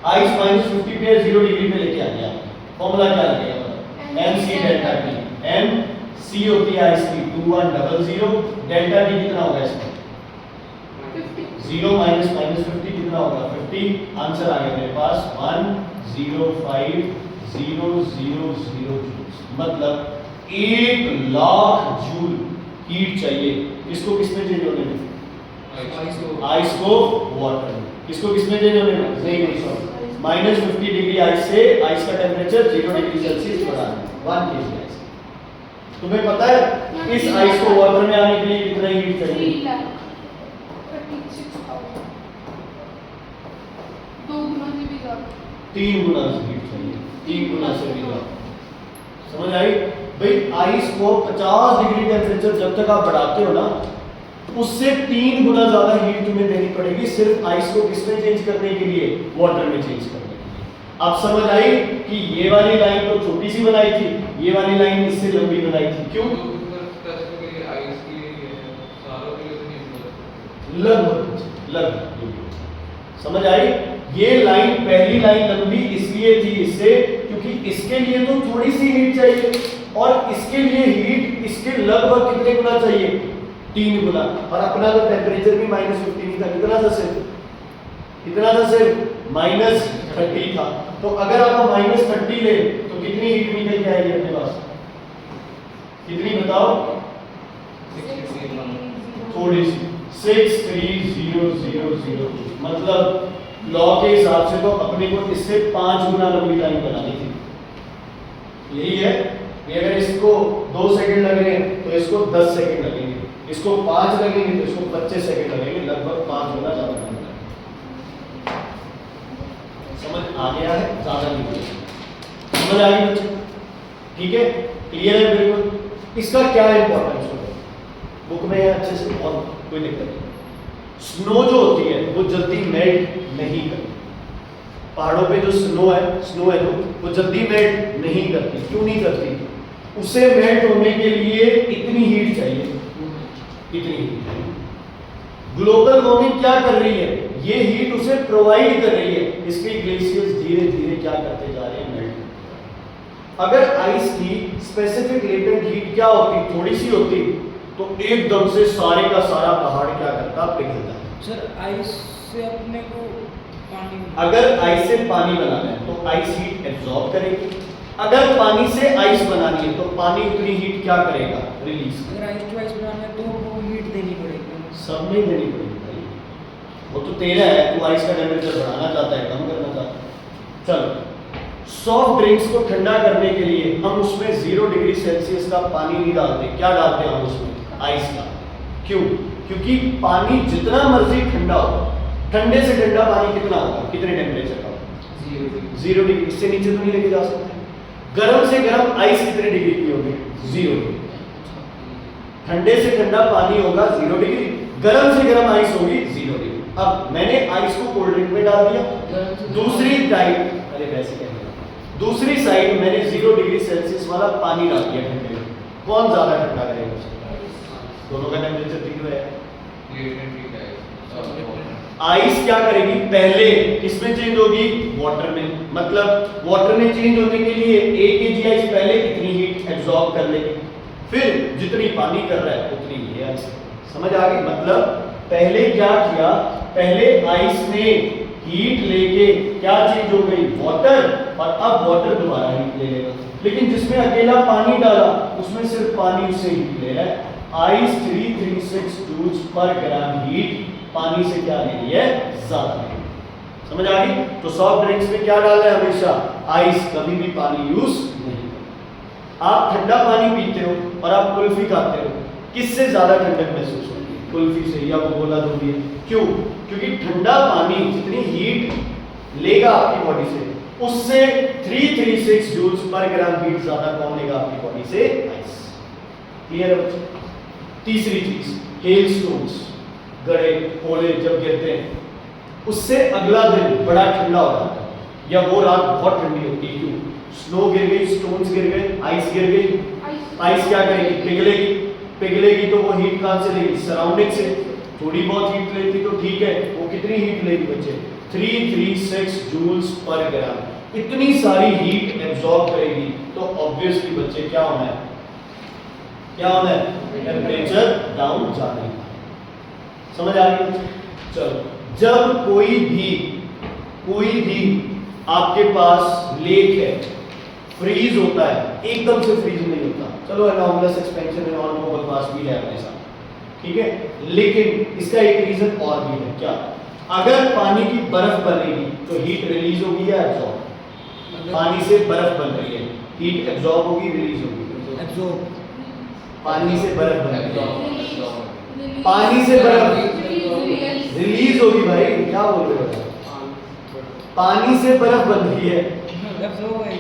आइस -50 पे 0 डिग्री पे लेके आ गया, फॉर्मूला क्या लगेगा? mc delta T. mc होती है आइस की 2100, डेल्टा टी कितना होगा इसमें? 0 माइनस -50 कितना होगा? 50। आंसर आ गया मेरे पास 105,000 जूल्स, मतलब 1,00,000 जूल हीट चाहिए। इसको किसमें चेंज होने में? आइस को वाटर में। इसको किसमें चेंज होने में? नहीं सॉरी, -50 डिग्री आइस से आइस का टेम्परेचर 0 डिग्री सेल्सियस बढ़ाना है, 1 kg आइस। तुम्हें पता है इस आइस को वाटर में आने के लिए कितना हीट चाहिए? 3,36,000, 2 गुना से भी ज्यादा, 3 गुना हीट चाहिए, 3 गुना से भी ज्यादा। समझ आई भाई? आइस को 50 डिग्री टेम्परेचर जब तक आप बढ़ाते हो ना, उससे 3 गुना ज्यादा हीट तुम्हें देनी पड़ेगी सिर्फ आइस को किसमें चेंज करने के लिए? वाटर में चेंज करने के लिए। अब समझ आई कि ये वाली लाइन तो छोटी सी बनाई थी, ये वाली लाइन इससे लंबी बनाई थी, क्यों? लगभग समझ आई? ये लाइन पहली लाइन लंबी इसलिए थी इससे क्योंकि इसके लिए तो थोड़ी सी हीट चाहिए और इसके लिए हीट इसके लगभग कितने गुना चाहिए? 3 गुना। और अपना तो टेम्परेचर भी -50 नहीं था, कितना था सिर्फ? कितना था सिर्फ? -30 था। तो अगर आप -30 ले तो कितनी हीट निकल के आएगी अपने पास? कितनी बताओ? थोड़ी सी, 63000, मतलब लॉ के हिसाब से तो अपने को इससे 5 गुना लंबी लाइन बनानी थी। यही है कि अगर इसको 2 सेकंड लग रहे हैं तो इसको 10 सेकंड लगेंगे, इसको 5 लगेंगे तो इसको 25 सेकंड लगेंगे, लगभग 5 गुना ज्यादा लगेगा। समझ आ गया है? ज्यादा नहीं समझ आ गई बच्चे? ठीक है, क्लियर है बिल्कुल। इसका क्या इंपॉर्टेंस होगा बुक में अच्छे से, और कोई दिक्कत नहीं। स्नो जो होती है वो जल्दी मेल्ट नहीं करती, पहाड़ों पे जो स्नो है जो वो जल्दी मेल्ट नहीं करती। क्यों नहीं करती? उसे मेल्ट होने के लिए इतनी हीट चाहिए, इतनी हीट। ग्लोबल वार्मिंग क्या कर रही है? ये हीट उसे प्रोवाइड कर रही है, इसके ग्लेशियर्स धीरे धीरे क्या करते जा रहे हैं? मेल्ट। अगर आइस की स्पेसिफिक लेटेंट हीट क्या होती? थोड़ी सी होती तो एकदम से सारे का सारा पहाड़ क्या करता? पिघलता। सर आइस से अपने को पानी, अगर आइस से पानी बनाना है तो आइस हीट एब्जॉर्ब करेगी, अगर पानी से आइस बनानी है तो पानी उतनी हीट क्या करेगा? रिलीज। अगर आइस टू आइस बनाना है तो वो हीट देनी पड़ेगी, सब में देनी पड़ेगी भाई, वो तो तेरा है, तू आइस का टेम्परेचर बढ़ाना चाहता है, कम करना चाहता है। चलो, सॉफ्ट ड्रिंक्स को ठंडा करने के लिए हम उसमें 0 डिग्री सेल्सियस का पानी नहीं डालते, क्या डालते हैं हम उसमें? आइस का। क्यों? क्योंकि पानी जितना मर्जी ठंडा हो, ठंडे से ठंडा पानी कितना होगा? कितने टेम्परेचर का? 0 डिग्री, इससे नीचे तो नहीं लेके जा सकते। गर्म से गर्म आइस कितने डिग्री की होगी? 0 डिग्री। ठंडे से ठंडा पानी होगा 0 डिग्री, गर्म से गर्म आइस होगी 0 डिग्री। अब मैंने आइस को कोल्ड ड्रिंक में डाल दिया, दूसरी साइड, अरे वैसे कहना, दूसरी साइड मैंने 0 डिग्री सेल्सियस वाला पानी डाल दिया ठंडे में, कौन ज्यादा ठंडा करेगा? दोनों का टेम्परेचर ठीक है। आइस क्या करेगी? पहले किसमें चेंज होगी? वाटर में। मतलब वाटर में चेंज होने के लिए 1 kg आइस पहले कितनी हीट एब्जॉर्ब कर लेगी, फिर जितनी पानी कर रहा है उतनी ये आइस। समझ आ गई? मतलब पहले क्या किया? पहले आइस ने हीट लेके क्या चेंज हो गई? वाटर, और अब वाटर दोबारा हीट ले लेगा। लेकिन जिसमें अकेला पानी डाला उसमें सिर्फ पानी उससे हीट ले रहा है। आइस 336 जूल्स पर ग्राम हीट पानी से क्या ले रही है? ज्यादा। समझ आ गई? तो सॉफ्ट ड्रिंक्स में क्या डालना है? हमेशा आइस, कभी भी पानी यूज नहीं करना। आप ठंडा पानी पीते हो और आप कुल्फी खाते हो, किससे ज्यादा ठंडक महसूस होती है? कुल्फी से या कोकोला जो भी है। क्यों? क्योंकि ठंडा पानी जितनी हीट लेगा आपकी बॉडी से, उससे 336 जूल्स पर ग्राम हीट ज्यादा कौन लेगा आपकी बॉडी से? आइस। क्लियर है बच्चे? तीसरी चीज, हेल स्टोन्स, गड़े ओले जब गिरते हैं, उससे अगला दिन बड़ा ठंडा हो जाता है, या वो रात बहुत ठंडी होती है। क्यों? स्नो गिर गई, स्टोन्स गिर गए, आइस गिर गई। आइस क्या करेगी? पिघलेगी। पिघलेगी तो वो हीट कहां से लेगी? सराउंडिंग से। थोड़ी बहुत हीट लेती तो ठीक है, वो कितनी हीट लेगी बच्चे? 336 जूल्स पर ग्राम। इतनी सारी हीट एब्जॉर्ब करेगी तो ऑब्वियसली बच्चे क्या होना है? क्या होना है? टेम्परेचर डाउन जाने का। समझ आ गई? चलो, जब कोई भी आपके पास लेक है, फ्रीज होता है, एकदम से फ्रीज नहीं होता। चलो एनॉर्मस एक्सपेंशन एंड ऑल नोबल पास भी है अपने साथ, ठीक है, लेकिन इसका एक रीजन और भी है। क्या? अगर पानी की बर्फ बनेगी तो हीट रिलीज होगी या एब्जॉर्ब? पानी से बर्फ बन रही है, हीट एब्जॉर्ब होगी, रिलीज होगी? एब्जॉर्ब। पानी से बर्फ बन रही है, पानी से बर्फ रिलीज होगी। भाई क्या बोल रहे हो? पानी से बर्फ बन रही है, एब्जॉर्ब है।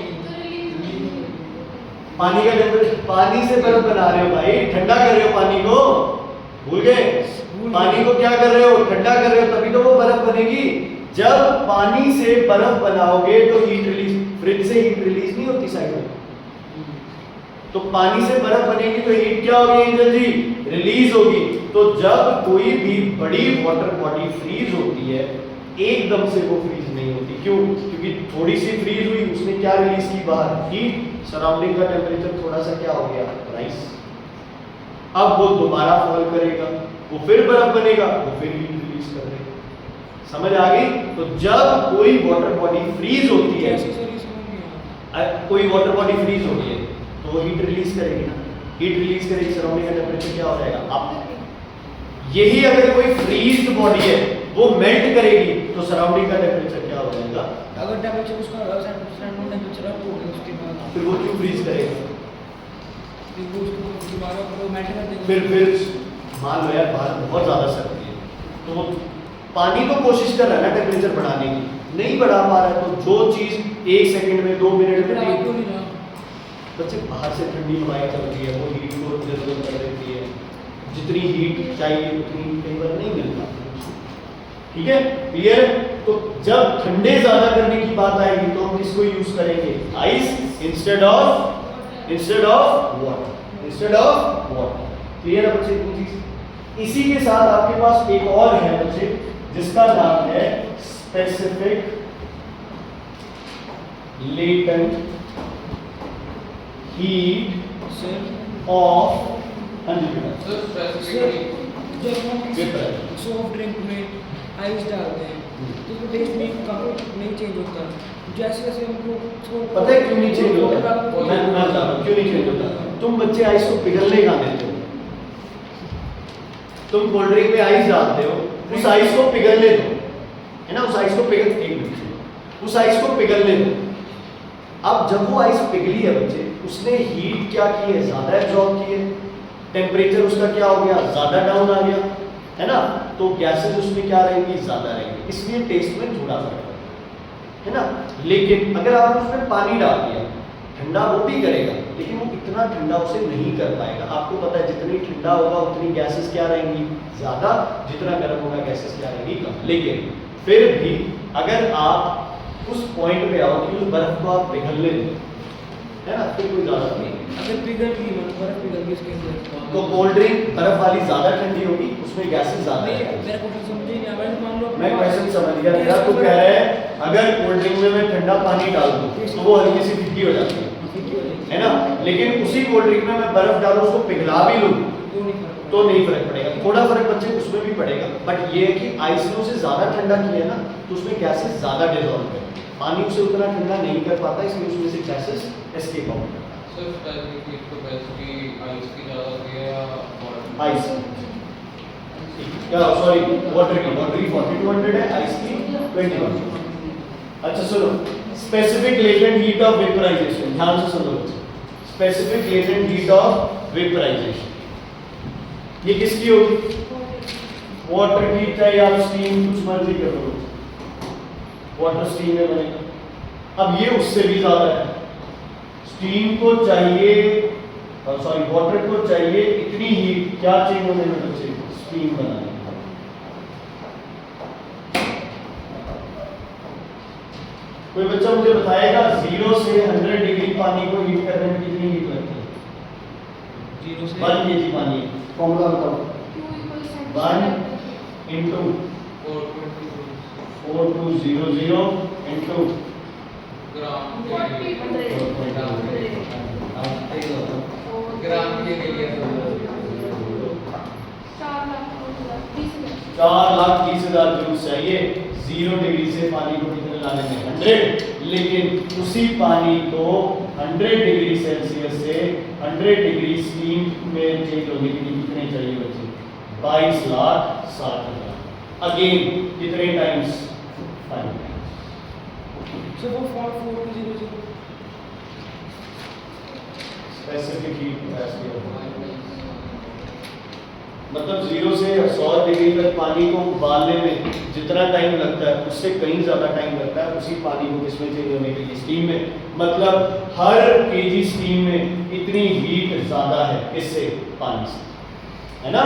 पानी का टेम्परेचर, पानी से बर्फ बना रहे हो भाई, ठंडा कर रहे हो पानी को, भूल गए? पानी को क्या कर रहे हो? ठंडा कर रहे हो, तभी तो वो बर्फ बनेगी। जब पानी से बर्फ बनाओगे तो हीट रिलीज, फ्रिज से हीट रिलीज नहीं होती साइड में, तो पानी से बर्फ बनेगी तो हीट क्या होगी एंजल जी? रिलीज होगी। तो जब कोई भी बड़ी वाटर बॉडी फ्रीज होती है, एकदम से वो फ्रीज नहीं होती। क्यों? क्योंकि थोड़ी सी फ्रीज हुई, उसने क्या रिलीज की बाहर? हीट। सराउंडिंग का टेम्परेचर थोड़ा सा क्या हो गया? राइज। अब वो दोबारा फॉल करेगा, वो फिर बर्फ बनेगा, वो फिर हीट रिलीज कर देगा। समझ आ गई? तो जब कोई वाटर बॉडी फ्रीज होती है, कोई वाटर बॉडी फ्रीज होती है तो वो हीट रिलीज करेगी ना, हीट रिलीज करेगी, सराउंडिंग का टेम्परेचर क्या हो जाएगा? अप। यही अगर कोई फ्रीज्ड बॉडी है वो मेल्ट करेगी तो सराउंडिंग का टेम्परेचर क्या हो जाएगा? अगर टेम्परेचर उसका सराउंडिंग टेम्परेचर अप हो गया उसके बाद फिर वो क्यों फ्रीज करेगा? फिर वो उसको दोबारा वो मेल्ट कर देगा। फिर मान लो यार बाहर बहुत ज्यादा सर्दी है, तो वो पानी तो कोशिश कर रहा है ना टेम्परेचर बढ़ाने की, नहीं बढ़ा पा रहा है, तो जो चीज 1 सेकंड में 2 मिनट में फिर क्यों नहीं रहा? बच्चे बाहर से ठंडी हवाएं चल रही है, वो हीट को रिजर्व कर देती है, जितनी हीट चाहिए उतनी कई बार नहीं मिलता। ठीक है, क्लियर? तो जब ठंडे ज्यादा करने की बात आएगी तो हम किसको यूज करेंगे? Ice instead of water, instead of water. Clear है बच्चे? चीज इसी के साथ आपके पास एक और है बच्चे, जिसका नाम है स्पेसिफिक लेटेंट हीट ऑफ जब हम सॉफ्ट ड्रिंक में आइस डालते हैं तो उसका टेस्ट नहीं चेंज होता। जैसे जैसे हमको पता है क्यों नहीं चेंज होता? मैं बता रहा हूं क्यों नहीं चेंज होता। तुम बच्चे आइस को पिघलने का देते हो, तुम कोल्ड ड्रिंक में आइस डालते हो, उस आइस को पिघलने दो, है ना, उस आइस को उस आइस को पिघलने दो। अब जब वो आइस पिघली है बच्चे, उसने हीट क्या की है? ज्यादा एब्जॉर्ब की है, टेम्परेचर उसका क्या हो गया? ज्यादा डाउन आ गया, है ना, तो गैसेस उसमें क्या रहेंगी? ज्यादा रहेंगी, इसलिए टेस्ट में थोड़ा फर्क है ना। लेकिन अगर आपने उसमें पानी डाल दिया, ठंडा वो भी करेगा, लेकिन वो इतना ठंडा उसे नहीं कर पाएगा। आपको पता है जितनी ठंडा होगा उतनी गैसेस क्या रहेंगी? ज्यादा, जितना गर्म होगा गैसेस क्या रहेंगी? कम। लेकिन फिर भी अगर आप उस पॉइंट पे आओ कि उस बर्फ को आप पिघलने दो, है ना, फिर कोई ज्यादा नहीं। अगर पिघल गई बर्फ पिघल गई इसके अंदर तो कोल्ड ड्रिंक बर्फ वाली ज्यादा ठंडी होगी, उसमें गैसेस ज्यादा नहीं, है। मेरा क्वेश्चन समझे नहीं आया। मान लो मैं क्वेश्चन समझ गया मेरा। तू कह रहा है अगर कोल्ड ड्रिंक में मैं ठंडा पानी डाल दूं तो वो हल्की सी फिक्की हो जाती है ना, लेकिन उसी कोल्ड ड्रिंक में मैं बर्फ डालूं, उसको पिघला भी लूं तो नहीं फर्क पड़ेगा। थोड़ा फर्क बच्चे उसमें भी पड़ेगा, बट ये है कि आइस ने उसे ज्यादा ठंडा किया ना, तो उसमें गैसेस ज्यादा डिसॉल्व है। पानी उसे उतना ठंडा नहीं कर पाता, इसलिए उसमें से गैसेस एस्केप आउट करता है। सर स्पेसिफिक तो बेसिकली आइस की ज़्यादा होती है या आइस क्या, सॉरी, वाटर की 4200 है, आइस की 21। अच्छा सुनो, specific latent heat of vaporisation, ध्यान से सुनो बच्चे। Specific latent heat of vaporisation. ये किसकी होगी? वाटर की, चाहे आप स्टीम कुछ मर्जी कर लो, वाटर स्टीम में बनेगा। अब ये उससे भी ज्यादा है, स्टीम को चाहिए, सॉरी वाटर को चाहिए इतनी हीट, क्या चाहिए होने में बच्चे? स्टीम बनाने। कोई बच्चा मुझे बताएगा 0 से 100 डिग्री पानी को हीट करने में कितनी हीट लगती है? 0 से 1 kg पानी, फॉर्मूला बताओ। 1 into 4200 into ग्राम ग्राम के लिए 4,30,000 जूल चाहिए 0 डिग्री से पानी को कितने लाने में? 100। लेकिन उसी पानी को 100 डिग्री सेल्सियस से 100 डिग्री स्टीम में चेंज होने के लिए कितने चाहिए बच्चे? 22,60,000। अगेन कितने टाइम्स? 5 टाइम्स। So वो 4200 स्पेसिफिक हीट कैपेसिटी मतलब 0 से 100 डिग्री तक पानी को उबालने में जितना टाइम लगता है उससे कहीं ज्यादा टाइम लगता है उसी पानी को किसमें चेंज होने के लिए? स्टीम में। मतलब हर केजी स्टीम में इतनी हीट ज्यादा है इससे, पानी से, है ना?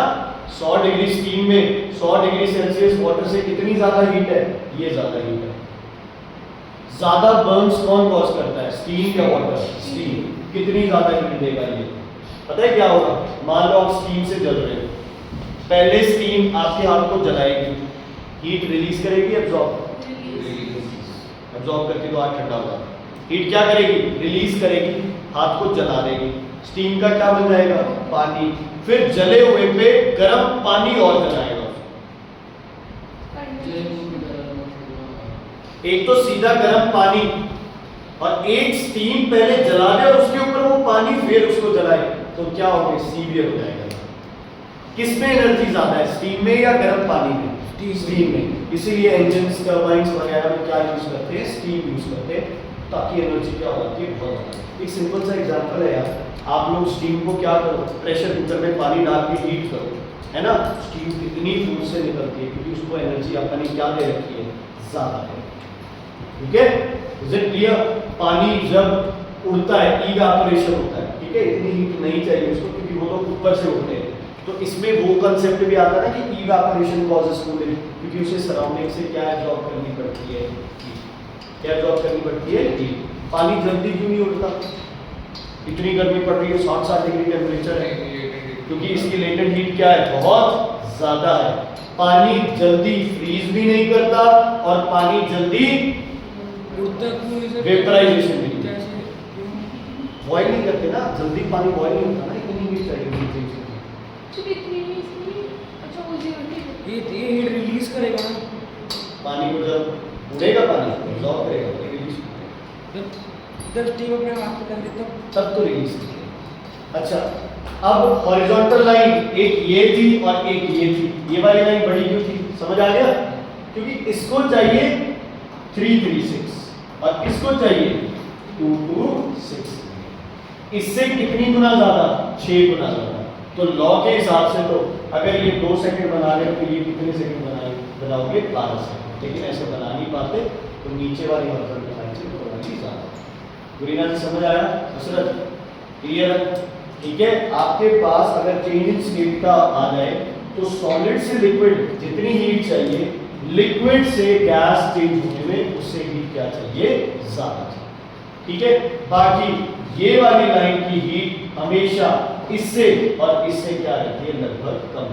100 डिग्री स्टीम में 100 डिग्री सेल्सियस वाटर से कितनी ज्यादा हीट है? ये ज्यादा हीट है। ज्यादा बर्न्स कौन कॉज करता है? स्टीम या वाटर? स्टीम। कितनी ज्यादा हीट देगा ये? पता है क्या होगा? मान लो आप स्टीम से जल रहे हो, पहले स्टीम आपके हाथ को जलाएगी, हीट रिलीज करेगी, एब्जॉर्ब करके तो हाथ ठंडा होगा। हीट क्या करेगी? रिलीज करेगी, हाथ को जला देगी। स्टीम का क्या बन जाएगा? पानी। फिर जले हुए पे गर्म पानी और जलाएगा। एक तो सीधा गर्म पानी और एक स्टीम पहले जला दे और उसके ऊपर वो पानी फिर उसको जलाए, तो क्या होगा? सीवियर हो जाएगा। किसमें एनर्जी ज्यादा है, स्टीम में या गर्म पानी में? स्टीम में। इसीलिए इंजन्स, टरबाइंस वगैरह में क्या यूज करते हैं? स्टीम यूज करते हैं, ताकि एनर्जी क्या हो जाती है? बहुत ज्यादा। एक सिंपल सा एग्जांपल है यार, आप लोग स्टीम को क्या करो? प्रेशर कुकर में पानी डाल के हीट करो, है ना? स्टीम कितनी फोर्स से निकलती है क्योंकि उसको एनर्जी अपनी क्या दे रखी है? ज्यादा है। ठीक है, इज इट क्लियर? पानी जब उड़ता है इवैपोरेशन होता है, ठीक है? इतनी हीट नहीं चाहिए उसको क्योंकि वो लोग ऊपर से उड़ते हैं। तो इसमें वो कंसेप्ट भी आता है ना कि इवैपोरेशन कॉजेस कूलिंग, क्योंकि उसे सराउंडिंग से क्या एब्जॉर्ब करनी पड़ती है? क्या एब्जॉर्ब करनी पड़ती है? हीट। पानी जल्दी क्यों नहीं उड़ता? इतनी गर्मी पड़ रही है, 60 डिग्री टेम्परेचर है, क्योंकि इसकी लेटेंट हीट क्या है? बहुत ज्यादा है। पानी जल्दी फ्रीज भी नहीं करता और पानी जल्दी वेपराइजेशन भी नहीं, बॉयल नहीं करते ना, जल्दी पानी बॉयल नहीं होता ना, इतनी हीट चाहिए। ये हीट रिलीज करेगा ना, पानी को जब उड़ेगा पानी एब्जॉर्ब करेगा, रिलीज जब स्टीम अपने हाथ पे कर देता तब तो रिलीज करेगा। अच्छा, अब हॉरिजॉन्टल लाइन एक ये थी और एक ये थी, ये वाली लाइन बड़ी क्यों थी? समझ आ गया? क्योंकि इसको चाहिए 336 और इसको चाहिए 226। इससे कितनी गुना ज्यादा? 6 गुना ज्यादा। तो लॉ के हिसाब से तो अगर ये 2 सेकंड बना रहे हो तो ये कितने सेकंड बनाओगे? 12 सेकंड। लेकिन ऐसे बना नहीं पाते, तो नीचे वाली हॉरिजॉन्टल लाइन से थोड़ा ही ज्यादा। गुरीना जी समझ आया? नुसरत क्लियर? ठीक है, आपके पास अगर चेंज इन स्टेट का आ जाए तो सॉलिड से लिक्विड जितनी हीट चाहिए, लिक्विड से गैस चेंज होने में उससे हीट क्या चाहिए? ज्यादा चाहिए। ठीक है, बाकी ये वाली लाइन की हीट हमेशा इससे और इससे क्या रहती है? लगभग कम।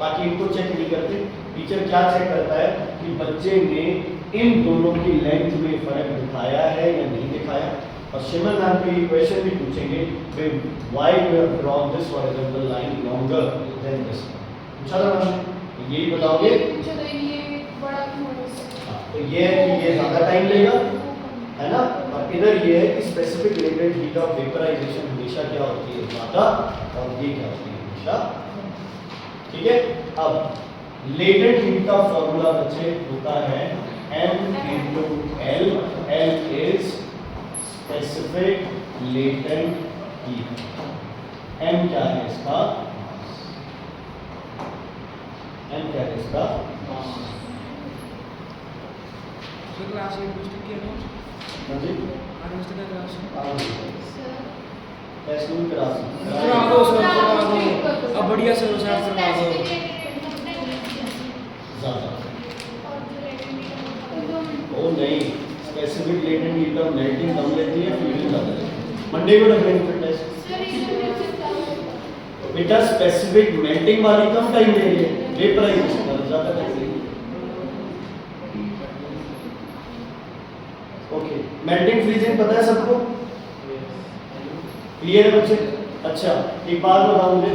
बाकी इनको चेक नहीं करते, टीचर क्या चेक करता है कि बच्चे ने इन दोनों की लेंथ में फर्क दिखाया है या नहीं दिखाया। और शिमल मैम को ये क्वेश्चन भी पूछेंगे, why you have drawn this horizontal line longer than this. पूछा था ना, यही बताओगे? तो ये है कि ये ज्यादा टाइम लेगा, है ना? और इधर ये है कि specific latent heat of vaporisation हमेशा क्या होती है? ज्यादा। और ये क्या होती है? हमेशा। ठीक है, अब लेटेंट हीट का फॉर्मूला बच्चे होता है m × L। L is specific latent heat, m क्या है इसका, m क्या है इसका, सर क्लास 8 मिस्टेक किया ना हाँ जी, 8 मिस्टेक का क्लास टेस्ट में करा करा दो सर, करा दो। अब बढ़िया से हो सर, करा दो। ज़्यादा ओ नहीं, स्पेसिफिक लेटेंट हीट और मेल्टिंग कम लेती है, फ्यूजन ज़्यादा लेती है। मंडे को रखेंगे फिर टेस्ट। बेटा स्पेसिफिक मेल्टिंग वाली कम टाइम ले रही है, वेपराइजेशन ज़्यादा टाइम ले रही है। ओके, मेल्टिंग फ्रीजिंग पता है सबको, क्लियर है बच्चे? अच्छा एक बात बताओ मुझे,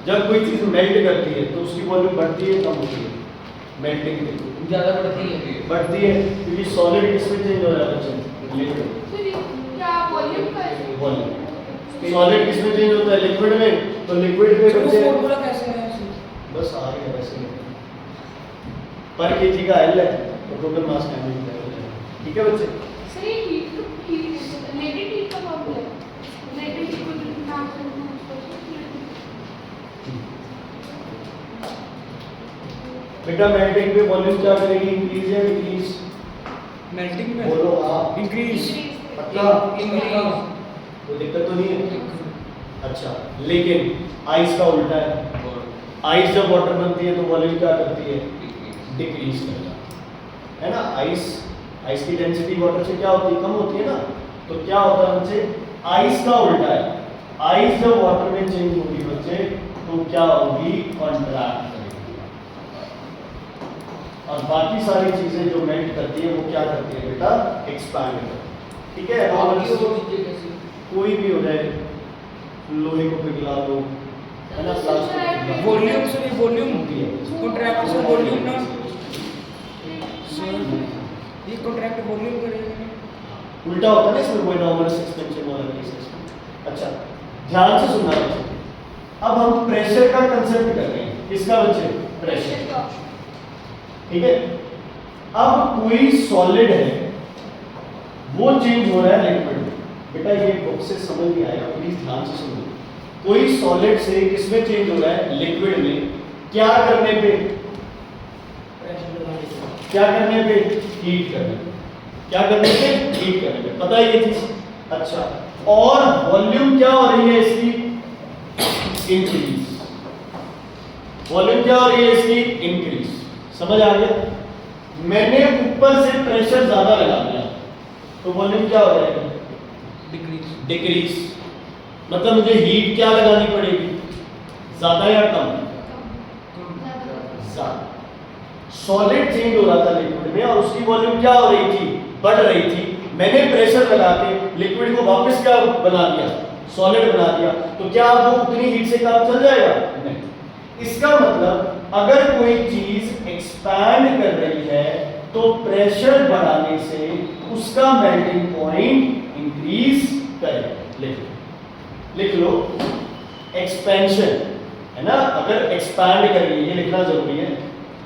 जब कोई चीज मेल्ट करती है तो उसकी वॉल्यूम बढ़ती है कम होती है? मेल्टिंग में ज़्यादा बढ़ती है। बढ़ती है, क्योंकि सॉलिड किसमें चेंज हो रहा है बच्चे? लिक्विड। वॉल्यूम सॉलिड किसमें चेंज होता है? लिक्विड में। तो लिक्विड में सर बच्चे फॉर्मूला कैसे है ऐसे? बस आ गया वैसे पर केजी का एल है तो टोटल मास का एम है, ठीक है बच्चे? बेटा मेल्टिंग पे वॉल्यूम क्या करेगी, इंक्रीज या डिक्रीज? मेल्टिंग में बोलो हाँ, इंक्रीज पक्का? कोई दिक्कत तो नहीं है? अच्छा, लेकिन आइस का उल्टा है। आइस जब वाटर बनती है तो वॉल्यूम क्या करती है? डिक्रीज कर जाती है ना। आइस की डेंसिटी वाटर से क्या होती है? कम होती है ना। तो क्या होता है बच्चे, आइस का उल्टा है। आइस जब वाटर में चेंज होगी बच्चे तो क्या होगी? कॉन्ट्रैक्ट करेगी, और बाकी सारी चीजें जो मेल्ट करती है वो क्या करती है बेटा? एक्सपैंड करती है, ठीक है? और कोई भी हो जाए, लोहे को पिघला लो, है ना, प्लास्टिक वॉल्यूम से वॉल्यूम होती है। कॉन्ट्रैक्ट से वॉल्यूम ना सर, ये कॉन्ट्रैक्ट वॉल्यूम करेगा। उल्टा होता है ना इसमें, कोई नॉर्मल एक्सपेंशन वाला केस है। अच्छा ध्यान से सुनना बच्चे, अब हम प्रेशर का कंसेप्ट कर रहे हैं। किसका बच्चे? प्रेशर, ठीक है? अब कोई सॉलिड है वो चेंज हो रहा है लिक्विड में। बेटा ये बुक से समझ नहीं आएगा, प्लीज ध्यान से सुनो। कोई सॉलिड से किसमें चेंज हो रहा है? लिक्विड में। क्या करने पे? क्या करने पे? हीट करने पे। क्या करने पे? हीट करने पे। पता है ये चीज? अच्छा, और वॉल्यूम क्या हो रही है इसकी? इंक्रीज। वॉल्यूम क्या हो रही है इसकी? इंक्रीज। समझ आ गया? मैंने ऊपर से प्रेशर ज्यादा लगा दिया तो वॉल्यूम क्या हो जाएगी? डिक्रीज। मतलब मुझे हीट क्या लगानी पड़ेगी? ज्यादा या कम? ज्यादा। सॉलिड चेंज हो रहा था लिक्विड में और उसकी वॉल्यूम क्या हो रही थी? बढ़ रही थी। मैंने प्रेशर लगा के लिक्विड को वापस क्या बना दिया? सॉलिड बना दिया। तो क्या वो उतनी हीट से काम चल जाएगा? नहीं। इसका मतलब अगर कोई चीज एक्सपैंड कर रही है तो प्रेशर बढ़ाने से उसका मेल्टिंग पॉइंट इंक्रीज करेगा। लिख लो एक्सपेंशन, है ना। अगर एक्सपैंड कर रही है, ये लिखना जरूरी है।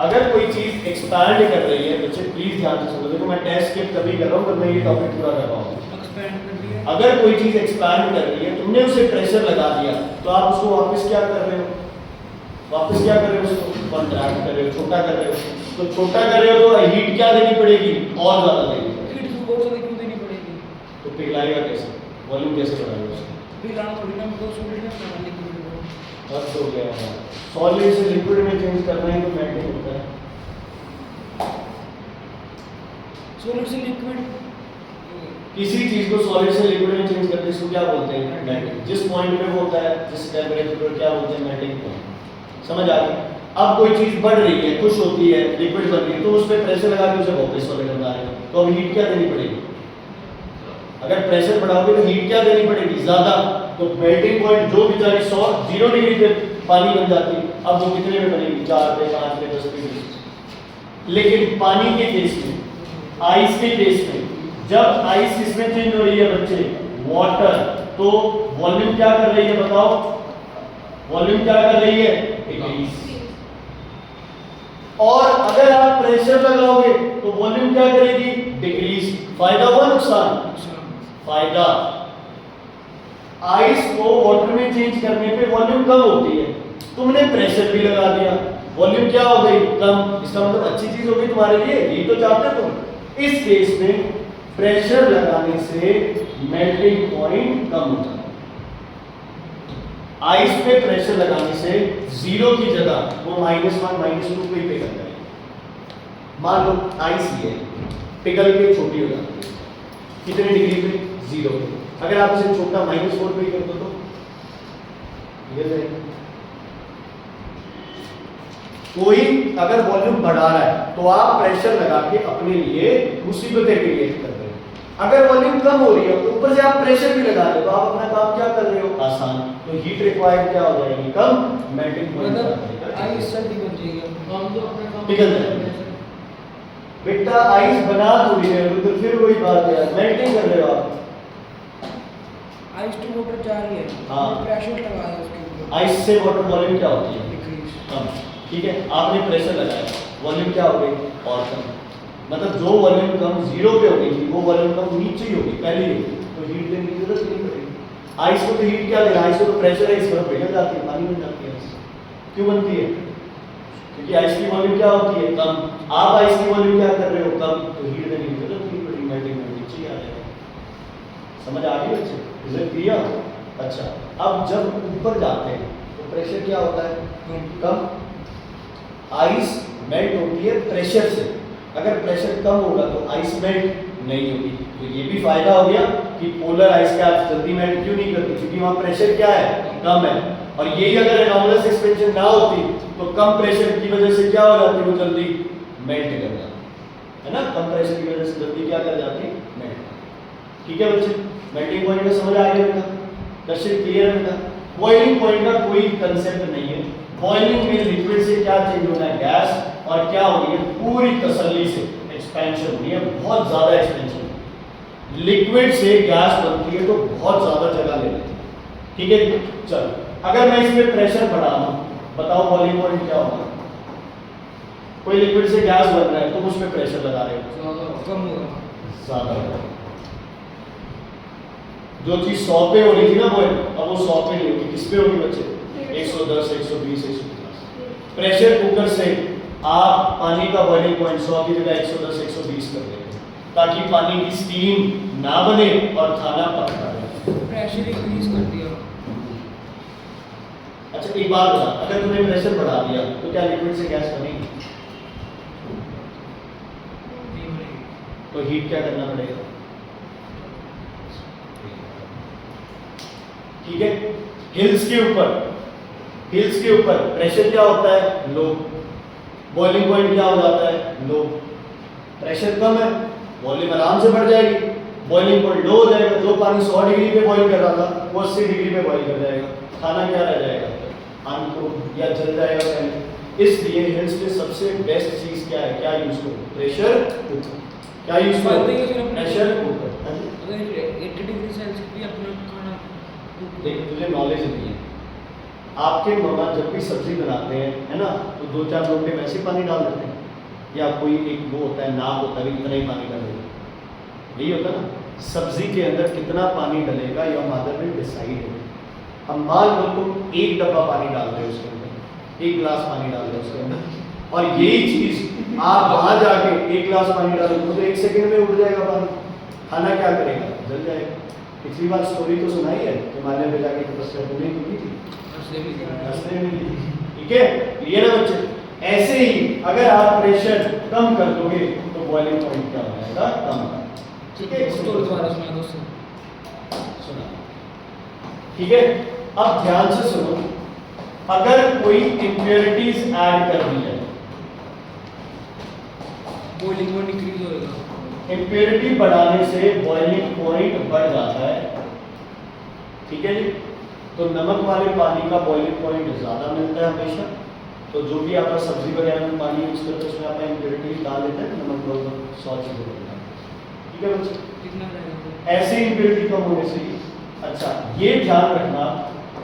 अगर कोई चीज एक्सपैंड कर रही है, बच्चे प्लीज ध्यान से सुनो। देखो मैं टेस्ट स्किप कभी कर रहा हूँ, पर मैं ये टॉपिक पूरा कर रहा हूँ। एक्सपैंड कर दिया। अगर कोई चीज एक्सपैंड कर रही है, तुमने उसे प्रेशर लगा दिया, तो आप उसको वापस क्या कर रहे हो? वापस क्या कर रहे हो? उसको कॉन्ट्रैक्ट कर रहे हो, छोटा कर रहे हो। तो छोटा कर रहे हो तो हीट क्या देनी पड़ेगी? और ज्यादा देनी पड़ेगी। हीट तो बहुत ज्यादा क्यों देनी पड़ेगी? तो पिघलाएगा कैसे? वॉल्यूम कैसे बढ़ाएगा उसको? पिघलाना थोड़ी ना, हमको सॉलिड में करना लिक्विड में। बस हो गया। सॉलिड से लिक्विड में चेंज करना ही तो मेल्टिंग होता है। सॉलिड से लिक्विड, किसी चीज को सॉलिड से लिक्विड में चेंज करते इसको क्या बोलते हैं? मेल्टिंग। जिस पॉइंट पे वो होता है, जिस टेंपरेचर पर, क्या बोलते हैं? Melting point. समझ आ गई? अब कोई चीज बढ़ रही है, खुश होती है, लिक्विड बन रही है, तो उस पर प्रेशर लगा के उसे वापस सॉलिड बना रहे हैं। तो अब हीट क्या देनी पड़ेगी? अगर प्रेशर बढ़ाओगे तो हीट क्या देनी पड़ेगी? ज्यादा। तो मेल्टिंग पॉइंट जो बेचारी 0 डिग्री पे पानी बन जाती, अब वो कितने में बनेगी? 4 पे, 5 पे, 10 पे। लेकिन पानी के केस में, आइस के केस में, जब आइस किसमें चेंज हो रही है बच्चे? वाटर। तो वॉल्यूम क्या कर रही है? बताओ, वॉल्यूम क्या कर रही है? डिक्रीज। और अगर आप प्रेशर लगाओगे तो वॉल्यूम क्या करेगी? डिक्रीज। फायदा हुआ नुकसान? फायदा। आइस को वाटर में चेंज करने पे वॉल्यूम कम होती है, तुमने प्रेशर भी लगा दिया, वॉल्यूम क्या हो गई? कम। इसका मतलब अच्छी चीज हो गई तुम्हारे लिए, यही तो चाहते हो तुम। इस केस में प्रेशर लगाने से मेल्टिंग पॉइंट कम होता है। आइस पे प्रेशर लगाने से 0 की जगह वो -1 -2 पे ही पिघल जाएगी। मान लो आइस ये पिघल के छोटी हो जाती है, कितने डिग्री पे? 0 पे। अगर आप इसे छोटा -4 पे कर दो तो पिघल जाएगी। कोई अगर वॉल्यूम बढ़ा रहा है तो आप प्रेशर लगा के अपने लिए मुसीबतें क्रिएट कर रहे हो। अगर वॉल्यूम कम हो रही है तो ऊपर से आप प्रेशर भी लगा रहे हो, तो आप अपना काम क्या कर रहे हो? आसान। तो हीट रिक्वायर्ड क्या हो जाएगी? कम। मेल्टिंग पॉइंट मतलब आइस सर्दी बन जाएगी। हम तो अपना काम पिघल जाएगा। बेटा आइस बना थोड़ी है तो फिर वही बात है, मेल्टिंग कर रहे हो आप। आइस टू वाटर जा रही है, हाँ। प्रेशर लगाया उसके ऊपर, आइस से वाटर वॉल्यूम क्या होती है? डिक्रीज। कम। ठीक है, आपने प्रेशर लगाया, वॉल्यूम क्या हो गई? और कम। मतलब जो वॉल्यूम कम 0 पे हो गई थी वो वॉल्यूम कम नीचे ही होगी, पहले ही होगी, तो हीट देने की जरूरत नहीं पड़ेगी। आइस को तो हीट क्या देना? आइस को तो प्रेशर है, इस पर पिघल जाती है, पानी बन जाती है। क्यों बनती है? क्योंकि आइस की वॉल्यूम क्या होती है? कम। आप आइस की वॉल्यूम क्या कर रहे हो? कम, तो हीट देने की जरूरत नहीं पड़ेगी, मेल्टिंग पॉइंट नीचे ही आ जाएगा। समझ आ गई बच्चे? Is it clear? अच्छा, अब जब ऊपर जाते हैं तो प्रेशर क्या होता है? कम। आइस मेल्ट होती है प्रेशर से, अगर प्रेशर कम होगा तो आइस मेल्ट नहीं होगी। तो ये भी फायदा हो गया कि पोलर आइस कैप्स जल्दी मेल्ट क्यों नहीं करती? क्योंकि वहां प्रेशर क्या है? कम है। और यही अगर एनॉमलस एक्सपेंशन ना होती तो कम प्रेशर की वजह से क्या हो जाती? वो जल्दी मेल्ट कर जाती है ना, कम प्रेशर की वजह से जल्दी क्या कर जाती? मेल्ट। ठीक है बच्चे, मेल्टिंग पॉइंट का समझ आ गया बेटा? क्वेश्चन क्लियर है बेटा? बॉइलिंग पॉइंट का कोई कंसेप्ट नहीं है। बॉइलिंग में लिक्विड से क्या चेंज होना है? गैस। और क्या हो रही है? पूरी तसल्ली से एक्सपेंशन हो रही है, बहुत ज्यादा एक्सपेंशन। लिक्विड से गैस बनती है तो बहुत ज्यादा जगह ले लेती है। ठीक है, चलो अगर मैं इसमें प्रेशर बढ़ा दूं, बताओ बॉइलिंग पॉइंट क्या होगा? कोई लिक्विड से गैस बन रहा है तो उस पर प्रेशर लगा रहे हो, ज्यादा कम होगा। ज्यादा होगा। जो चीज 100 पे हो रही थी ना बॉयल, अब वो 100 पे नहीं होगी, किस पे होगी बच्चे? 110, 120, 150। प्रेशर कुकर से आप पानी का बॉइलिंग पॉइंट 100 की जगह 110, 120 कर देंगे ताकि पानी की स्टीम ना बने और खाना पकता रहे। प्रेशर इंक्रीज कर दिया। अच्छा एक बात बता, अगर तुमने प्रेशर बढ़ा दिया तो क्या लिक्विड से गैस बनेगी? तो हीट क्या करना पड़ेगा? ठीक है, हिल्स के ऊपर प्रेशर क्या होता है? लो। बॉइलिंग पॉइंट क्या हो जाता है? लो। प्रेशर कम है, वॉल्यूम आराम से बढ़ जाएगी, बॉइलिंग पॉइंट लो हो जाएगा। जो पानी 100 डिग्री पे बॉइल कर रहा था वो 80 डिग्री पे बॉइल कर जाएगा, खाना क्या रह जाएगा? अनकुक या जल जाएगा पहले। इसलिए हिल्स पे सबसे बेस्ट चीज क्या है? क्या यूज करो? Pressure cooker. क्या यूज करो? Pressure cooker. अगर 80 डिग्री सेल्सियस भी अपना खाना देख, तुझे नॉलेज नहीं है। आपके मम्मा जब भी सब्जी बनाते हैं है ना, तो 2-4 लोटे वैसे पानी डाल देते हैं, या कोई एक वो होता है नाप होता है इतना ही पानी डालेगा, यही होता है ना। सब्जी के अंदर कितना पानी डलेगा या मदर विल डिसाइड है। अब मान लो तुम 1 डब्बा पानी डाल रहे हो उसके अंदर, 1 गिलास पानी डाल रहे हो उसके अंदर, और यही चीज आप वहां जाके 1 गिलास पानी डालोगे तो 1 सेकंड में उड़ जाएगा पानी, खाना क्या करेगा? जल जाएगा। पिछली बार स्टोरी तो सुनाई है, हिमालय में जाके तपस्या तो नहीं की थी, रास्ते में ली थी। ठीक है, क्लियर है बच्चे? ऐसे ही अगर आप प्रेशर कम कर दोगे तो बॉइलिंग पॉइंट क्या हो जाएगा? कम। ठीक है, स्टोरी दोबारा सुना दो सर। सुना। ठीक है, अब ध्यान से सुनो, अगर कोई इंप्योरिटीज ऐड कर दी जाए, बॉइलिंग पॉइंट इंक्रीज होएगा। इंप्योरिटी बढ़ाने से बॉइलिंग पॉइंट बढ़ जाता है। ठीक है जी, तो नमक वाले पानी का बॉइलिंग पॉइंट ज्यादा मिलता है हमेशा। तो जो भी आप सब्जी वगैरह में पानी यूज करते हैं उसमें आप इंप्योरिटी डाल देते हैं, नमक को 100 चीजें डालते हैं। ठीक है बच्चे, कितना रहेगा? ऐसे इंप्योरिटी कम होने से ही। अच्छा ये ध्यान रखना,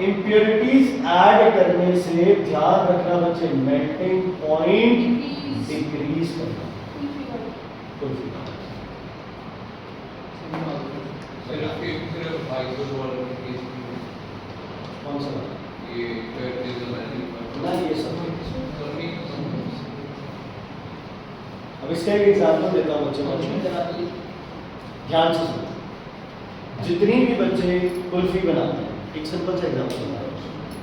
इंप्योरिटीज ऐड करने से ध्यान रखना बच्चे, मेल्टिंग पॉइंट डिक्रीज करना। सिर्फ आइसो वाटर की केस में कौन सा वाला? ये ना ये सब। अब इसका एक एग्जाम्पल देता हूँ बच्चों को, ध्यान से सुनो। जितनी भी बच्चे कुल्फी बनाते हैं, एक सिंपल सा एग्जाम्पल बता रहा हूँ,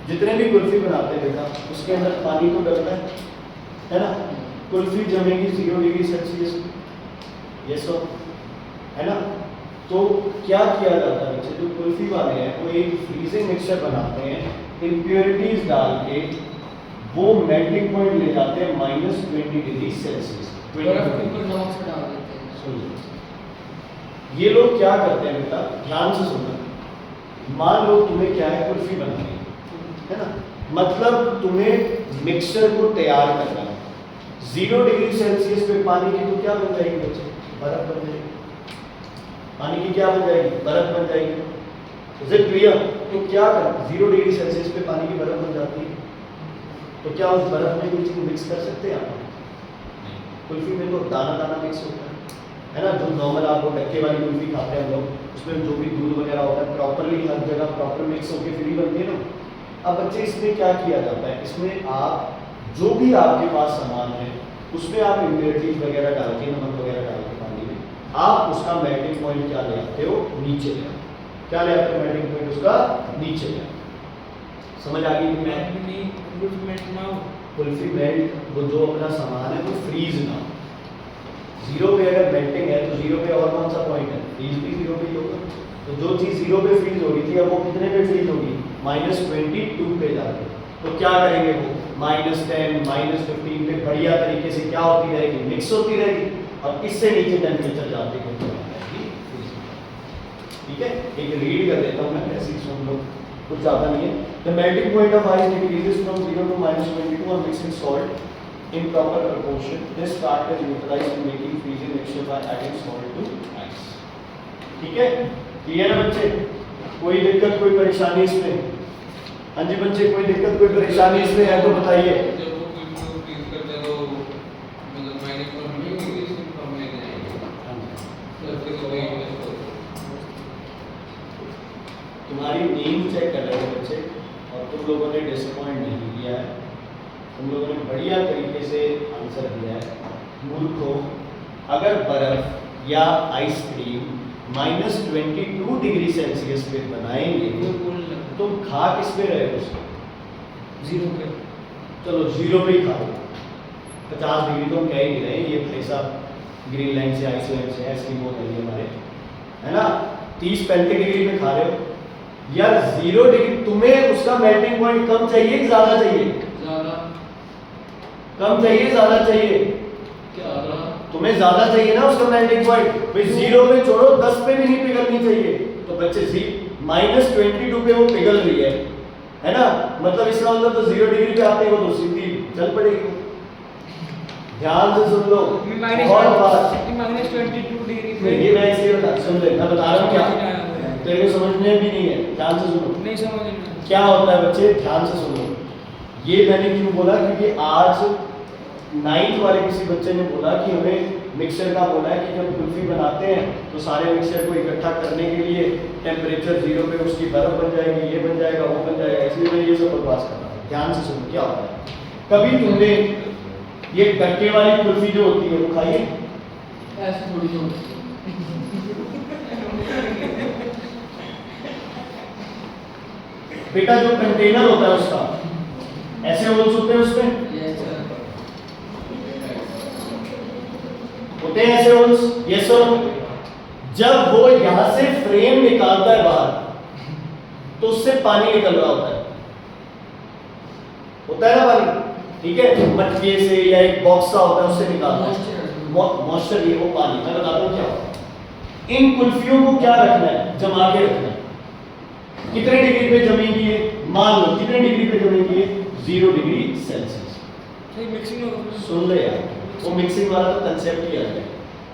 जितने भी कुल्फी बनाते हैं बेटा, उसके अंदर पानी तो डलता है ना? कुल्फी जमेगी 0 डिग्री सेल्सियस, ये सब है ना? तो क्या किया जाता है बच्चे, जो कुल्फी वाले हैं वो एक फ्रीजिंग मिक्सचर बनाते हैं, इम्प्योरिटीज डाल के वो मेल्टिंग पॉइंट ले जाते हैं -20 डिग्री सेल्सियस। बर्फ के ऊपर नमक से डाल देते हैं। सुनिए, ये लोग क्या करते हैं बेटा, ध्यान से सुनना। मान लो तुम्हें क्या है, कुल्फी बनानी है ना? मतलब तुम्हें मिक्सचर को तैयार करना है। 0 डिग्री सेल्सियस पे पानी की तो क्या बन जाएगी बच्चे? बर्फ बन जाएगी। पानी की क्या बन जाएगी? बर्फ बन जाएगी। Is it clear? तो क्या कर 0 डिग्री सेल्सियस पे पानी की बर्फ बन जाती है, तो क्या उस बर्फ में कोई चीज मिक्स कर सकते हैं आप? कुल्फी में तो दाना दाना मिक्स होता है ना? जो नॉर्मल आप वो डक्के वाली कुल्फी खाते हैं हम लोग, उसमें जो भी दूध वगैरह होता है प्रॉपरली हर जगह प्रॉपर मिक्स होकर फ्री बनती है ना। अब बच्चे इसमें क्या किया जाता है, इसमें आप जो भी आपके पास सामान है उसमें आप इम्प्योरिटीज वगैरह डाल के, नमक वगैरह डाल के पानी में आप उसका मेल्टिंग पॉइंट क्या ले आते हो? नीचे ले आओ। क्या ले आते हो मेल्टिंग पॉइंट उसका? नीचे ले आओ। समझ आ गई? कुल्फी मेल्ट, वो जो अपना सामान है वो फ्रीज ना हो। 0 पे अगर मेल्टिंग है तो 0 पे और कौन सा पॉइंट है? फ्रीज भी 0 पे ही होगा। तो जो चीज़ 0 पे फ्रीज हो रही थी अब वो कितने पे फ्रीज होगी? -22 पे जाके। तो क्या करेंगे वो? -10, -15 पे बढ़िया तरीके से क्या होती रहेगी? मिक्स होती रहेगी, और इससे नीचे टेम्परेचर जाते हैं। ठीक है, एक रीड कर देता हूँ मैं, ऐसी सुन लो, कुछ ज़्यादा नहीं है। The melting point of ice decreases from 0 to -22 on mixing salt in proper proportion. This fact is utilized in making freezing mixture by adding salt to ice. ठीक है, क्लियर है बच्चे? कोई दिक्कत कोई परेशानी इसमें? हाँ जी बच्चे, कोई दिक्कत कोई परेशानी इसमें है तो बताइए। तुम्हारी नींद चेक कर रहे हैं बच्चे, और तुम लोगों ने डिसअपॉइंट नहीं किया है, तुम लोगों ने बढ़िया तरीके से आंसर दिया है। मूर्खों, अगर बर्फ या आइसक्रीम -22 डिग्री सेल्सियस पे बनाएंगे तुम खा किस पे रहे हो उसको? 0 पे। चलो 0 पे ही खाओ। 50 डिग्री तो हम कह ही नहीं रहे, ये भाई साहब ग्रीनलैंड से आइसलैंड से एस्किमो है ये हमारे, है ना? 30-35 डिग्री पे खा रहे हो यार। 0 डिग्री, तुम्हें उसका मेल्टिंग पॉइंट कम चाहिए कि ज्यादा चाहिए? ज़्यादा। कम चाहिए ज्यादा चाहिए? ज़्यादा। तुम्हें ज्यादा चाहिए ना उसका मेल्टिंग पॉइंट। भाई 0 पे छोड़ो, 10 पे भी नहीं पिघलनी चाहिए। तो बच्चे -22 पे वो पिघल रही है ना? मतलब इसका मतलब तो 0 डिग्री पे आते ही वो तो सीधी चल पड़ेगी। ध्यान से सुन लो, बहुत बात -22 डिग्री पे। ये मैं इसलिए बता, सुन ले, मैं बता रहा हूँ क्या तेरे को समझने भी नहीं है। ध्यान से सुनो, नहीं समझ क्या होता है बच्चे, ध्यान से सुनो। ये मैंने क्यों बोला, क्योंकि आज 9th वाले किसी बच्चे ने बोला कि हमें मिक्सचर का बोला है कि जब कुल्फी बनाते हैं तो सारे मिक्सचर को इकट्ठा करने के लिए टेम्परेचर 0 पे उसकी बर्फ बन जाएगी, ये बन जाएगा, वो बन जाएगा, इसलिए मैं ये सब बकवास कर रहा हूँ। ध्यान से सुनो क्या होता है। कभी तुमने ये डक्के वाली कुल्फी जो होती है वो खाई है? ऐसे थोड़ी होती है। बेटा जो कंटेनर होता है उसका ऐसे होल्स होते हैं, उसमें Yes, sir. होते हैं ऐसे होल्स। Yes sir. जब वो यहां से फ्रेम निकालता है बाहर तो उससे पानी निकल रहा होता है ना पानी? ठीक है, मटके से या एक बॉक्स सा होता है उससे निकालता है मॉइस्चर, ये वो पानी। मैं बताता हूँ क्या होता है। इन कुल्फियों को क्या रखना है? जमा के रखना है। कितने डिग्री पे जमेगी ये? मान लो कितने डिग्री पे जमेगी ये? 0 डिग्री सेल्सियस। मिक्सिंग होगा। सुन ले यार, वो मिक्सिंग वाला तो कंसेप्ट ही अलग है।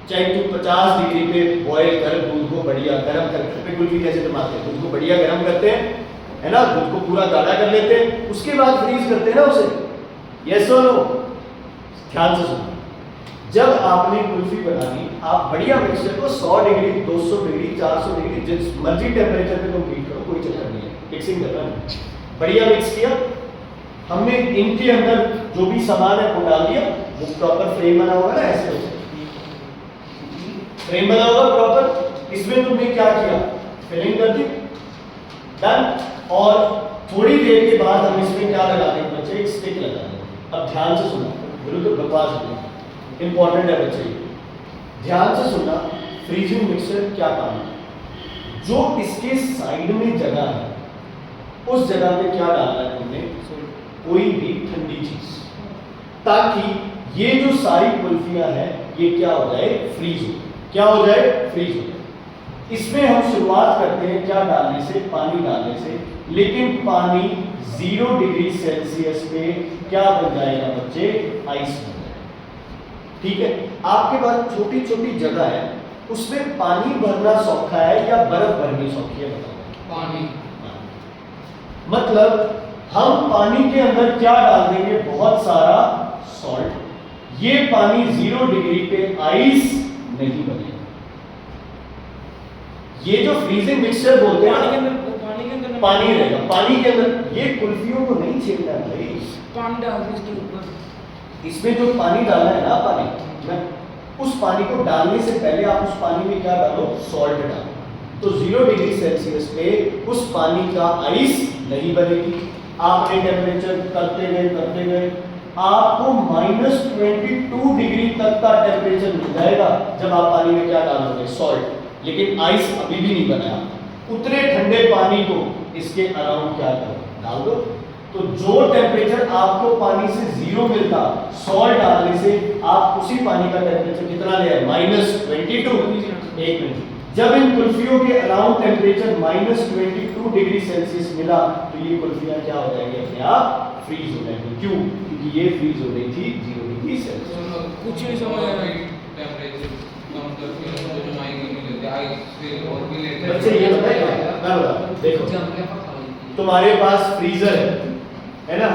चाहे तू 50 डिग्री पे बॉयल कर दूध को बढ़िया गर्म कर, पे कुल्फी कैसे जमाते हैं? दूध को बढ़िया गर्म करते हैं, है ना? दूध को पूरा गाढ़ा कर लेते हैं, उसके बाद फ्रीज करते हैं ना उसे। यस और नो? ध्यान से सुनो, जब आपने कुल्फी बनानी, आप बढ़िया मिक्सचर को 100 डिग्री, 200 डिग्री, 400 डिग्री, जिस मर्जी टेम्परेचर पे तुम हीट करो, कोई चक्कर नहीं है, मिक्सिंग करना है। बढ़िया मिक्स किया, हमने इनके अंदर जो भी सामान है वो डाल दिया, वो प्रॉपर फ्रेम बना होगा ना, ऐसे फ्रेम बना होगा प्रॉपर। इसमें तुमने क्या किया, फिलिंग कर दी, डन। और थोड़ी देर के बाद हम इसमें क्या लगा देंगे बच्चे, एक स्टिक लगा देंगे। अब ध्यान से सुना, बिल्कुल बकवास नहीं, इंपॉर्टेंट है बच्चे, ध्यान से सुनना। फ्रीजिंग मिक्सर क्या काम है, जो इसके साइड में जगह है उस जगह पे क्या डालना है तुमने, कोई भी ठंडी चीज, ताकि ये जो सारी कुल्फियां हैं ये क्या हो जाए, फ्रीज हो, क्या हो जाए, फ्रीज हो जाए। इसमें हम शुरुआत करते हैं क्या डालने से, पानी डालने से, लेकिन पानी 0 डिग्री सेल्सियस पे क्या बन जाएगा बच्चे, आइस बन जाएगा। ठीक है, आपके पास छोटी छोटी जगह है, उसमें पानी भरना सौखा है या बर्फ भरनी सौखी है, बताओ। पानी। मतलब हम पानी के अंदर क्या डाल देंगे, बहुत सारा सॉल्ट, ये पानी 0 डिग्री पे आइस नहीं बनेगा। ये जो फ्रीजिंग मिक्सचर बोलते हैं, पानी रहेगा, पानी के अंदर, ये कुल्फियों को नहीं छेड़ना है भाई, पानी डाल दो इसके ऊपर। इसमें जो पानी डालना है ना, पानी में, उस पानी को डालने से पहले आप उस पानी में क्या डालो, सॉल्ट डालो। तो 0 डिग्री सेल्सियस पे उस पानी का आइस नहीं बनेगी। आपने टेम्परेचर करते गए आपको -22 डिग्री तक का टेम्परेचर मिल जाएगा जब आप पानी में क्या डालोगे, सॉल्ट, लेकिन आइस अभी भी नहीं बनाया। उतने ठंडे पानी को इसके अराउंड क्या करो, डाल दो। तो जो टेम्परेचर आपको पानी से 0 मिलता, सॉल्ट डालने से आप उसी पानी का टेम्परेचर कितना ले आए, -22। एक मिनट, जब इन कुल्फियों के अराउंड टेम्परेचर -22 डिग्री सेल्सियस मिला, तो ये कुल्फियां क्या हो जाएंगी, अपने आप फ्रीज हो जाएंगी। क्यों, क्योंकि ये फ्रीज हो रही थी 0 डिग्री सेल्सियस। कुछ नहीं समझ आ रहा है। बच्चे ये बताइए, मैं बता, देखो तुम्हारे पास फ्रीजर है ना,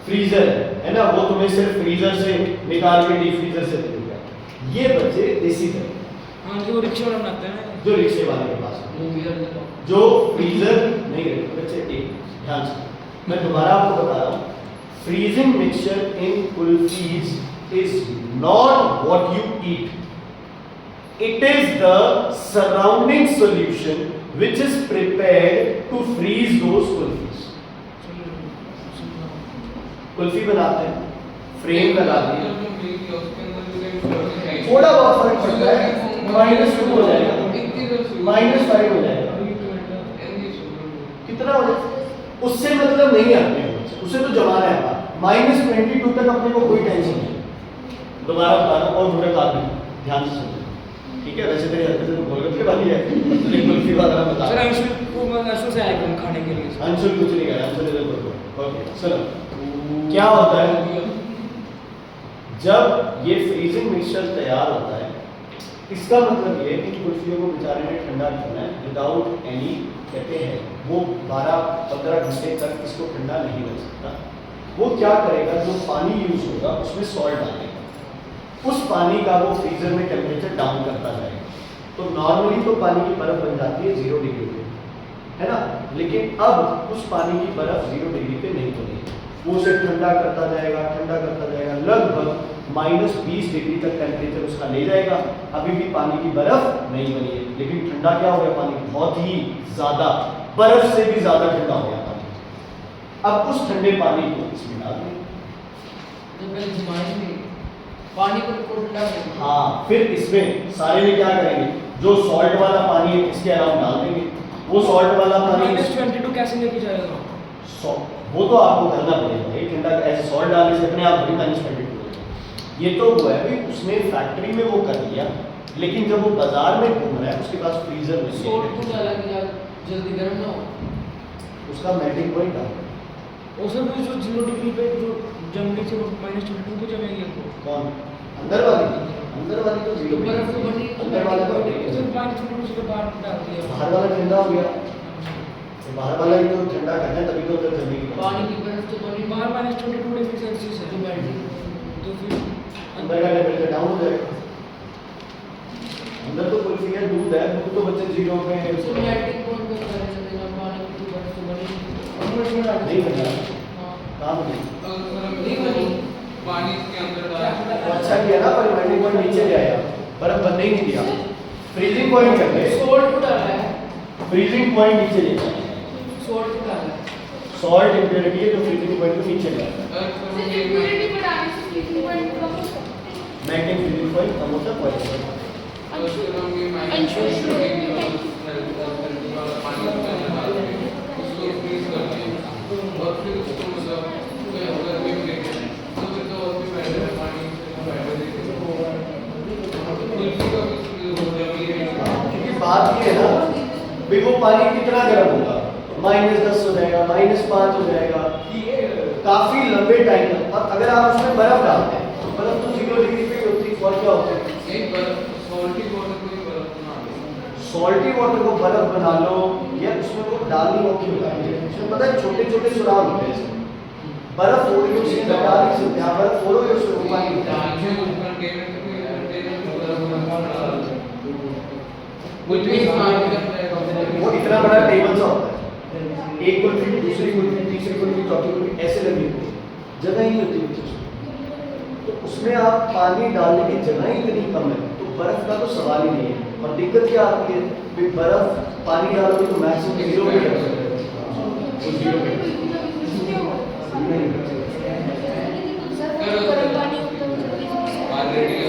फ्रीजर है ना, वो तुम्हें सिर्फ फ्रीजर से निकाल के डीप फ्रीजर से दे देगा। ये बच्चे देसी तरह, हाँ जो रिक्शा वाला बनाते हैं, जो रिक्शे वाले के पास है, जो फ्रीजर नहीं रहते बच्चे। एक ध्यान से, मैं दोबारा आपको बता रहा हूँ, freezing mixture in kulfis is not what you eat, it is the surrounding solution which is prepared to freeze those kulfis. Kulfi बनाते हैं, फ्रेम लगा दिया, थोड़ा बहुत फर्क पड़ता है, -2 हो जाएगा, -5 हो जाएगा, कितना हो जाएगा, उससे मतलब नहीं आते हैं, उससे तो जमाना है। -22 तक अपने को कोई टेंशन नहीं। दोबारा बताना, और थोड़े बाद में ध्यान से सुनो, ठीक है। वैसे तेरी हरकतें तो गोलगप्पे वाली है, लेकिन कुल्फी वाला बता सर अंशुल को मैं अंशुल से आया खाने के लिए। अंशुल कुछ नहीं करा, अंशुल इधर बोलो। ओके चलो, क्या होता है जब ये फ्रीजिंग मिक्सचर तैयार होता है, इसका मतलब ये कि कुल्फियों को बेचारे ने ठंडा करना है विदाउट एनी, कहते हैं वो 12-15 घंटे तक इसको ठंडा नहीं रख सकता। वो क्या करेगा, जो पानी यूज होगा उसमें सॉल्ट डालेगा, उस पानी का वो फ्रीजर में टेम्परेचर डाउन करता जाएगा। तो नॉर्मली तो पानी की बर्फ बन जाती है 0 डिग्री पे, है ना, लेकिन अब उस पानी की बर्फ 0 डिग्री पे नहीं बनेगी, वो उसे ठंडा करता जाएगा, लगभग -20 डिग्री तक टेम्परेचर उसका ले जाएगा। अभी भी पानी की बर्फ नहीं बनी है, लेकिन ठंडा क्या हो गया, पानी बहुत ही ज्यादा, बर्फ से भी ज्यादा ठंडा हो गया पानी। अब उस ठंडे पानी को इसमें डाल दें, पानी को ठंडा करेंगे। हाँ, फिर इसमें सारे में क्या करेंगे, जो सॉल्ट वाला पानी है इसके अराउंड डाल देंगे। वो सॉल्ट वाला पानी -22 कैसे लेके जाएगा, वो तो आपको करना पड़ेगा, ये ठंडा ऐसे सॉल्ट डालने से अपने आप बड़ी -22 ये तो हुआ है भाई, उसने फैक्ट्री में वो कर दिया, लेकिन जब वो बाजार में घूम रहा है उसके पास फ्रीजर में सॉल्ट को डाला कि जल्दी गर्म ना हो, उसका मेल्टिंग पॉइंट है। उसमें भी जो 0 डिग्री पे जो जमने से -22 पे जमेगी हमको। कौन, अंदर वाली तो 0 बर्फ तो बनी, अंदर वाला तो तो -22 से बाहर डाल दिया, बाहर वाला ठंडा हो गया, तो बाहर वाला ही तो ठंडा करना है, तभी तो उधर जल्दी पानी की बर्फ तो बनी, बाहर -22 डिग्री सेल्सियस है, तो मेल्टिंग, तो फिर अंदर का टेम्परेचर डाउन हो जाएगा। अंदर तो कुल्फी है, दूध है, दूध तो बच्चे 0 पे तो मेल्टिंग पॉइंट पे चले जाएगा, पानी की बर्फ तो बनी। नहीं बना काम नहीं। नहीं बनी। पानी के अंदर डाला तो अच्छा किया ना, पर मेल्टिंग पॉइंट नीचे ले आया, बर्फ बनने ही नहीं दिया। फ्रीजिंग पॉइंट कर ले, सोल्ट को डाला है। फ्रीजिंग पॉइंट नीचे ले जाए। सोल्ट को डाला है। सॉल्ट इम्प्योरिटी है जो फ्रीजिंग पॉइंट को नीचे ले आता है। सिर्फ इम्प्योरिटी बढ़ाने से फ्रीजिंग पॉइंट कम होता है। मैग्नेटिक फ्रीजिंग पॉइंट कम होता है पॉइंट। क्योंकि बात ये है ना, भाई वो पानी कितना गर्म होगा, -10 हो जाएगा, -5 हो जाएगा, काफी लंबे टाइम तक। और अगर आप उसमें बर्फ डालते हैं तो बर्फ तो 0 डिग्री पे ही होती है, और क्या होता है? सॉल्टी वाटर को बर्फ बना लो, या उसमें वो डालनी औखी होता है। उसमें पता है छोटे छोटे सुराख होते हैं इसमें, बर्फ हो रही है उसमें डाल नहीं सकते आप, बर्फ फोड़ोगे उसमें वो पानी होता है। वो इतना बड़ा टेबल सा होता है, एक कुल्फी दूसरी कुल्फी तीसरी कुल्फी चौथी कुल्फी ऐसे लगी हुई, जगह ही नहीं होती उसमें। तो उसमें आप पानी डालने की जगह ही इतनी कम है, तो बर्फ का तो सवाल ही नहीं है। और दिक्कत क्या आती है, भाई बर्फ पानी डालोगे तो मैक्सिमम 0 पे कर सकते हो, तो 0 पे नहीं। गर्म पानी होता है।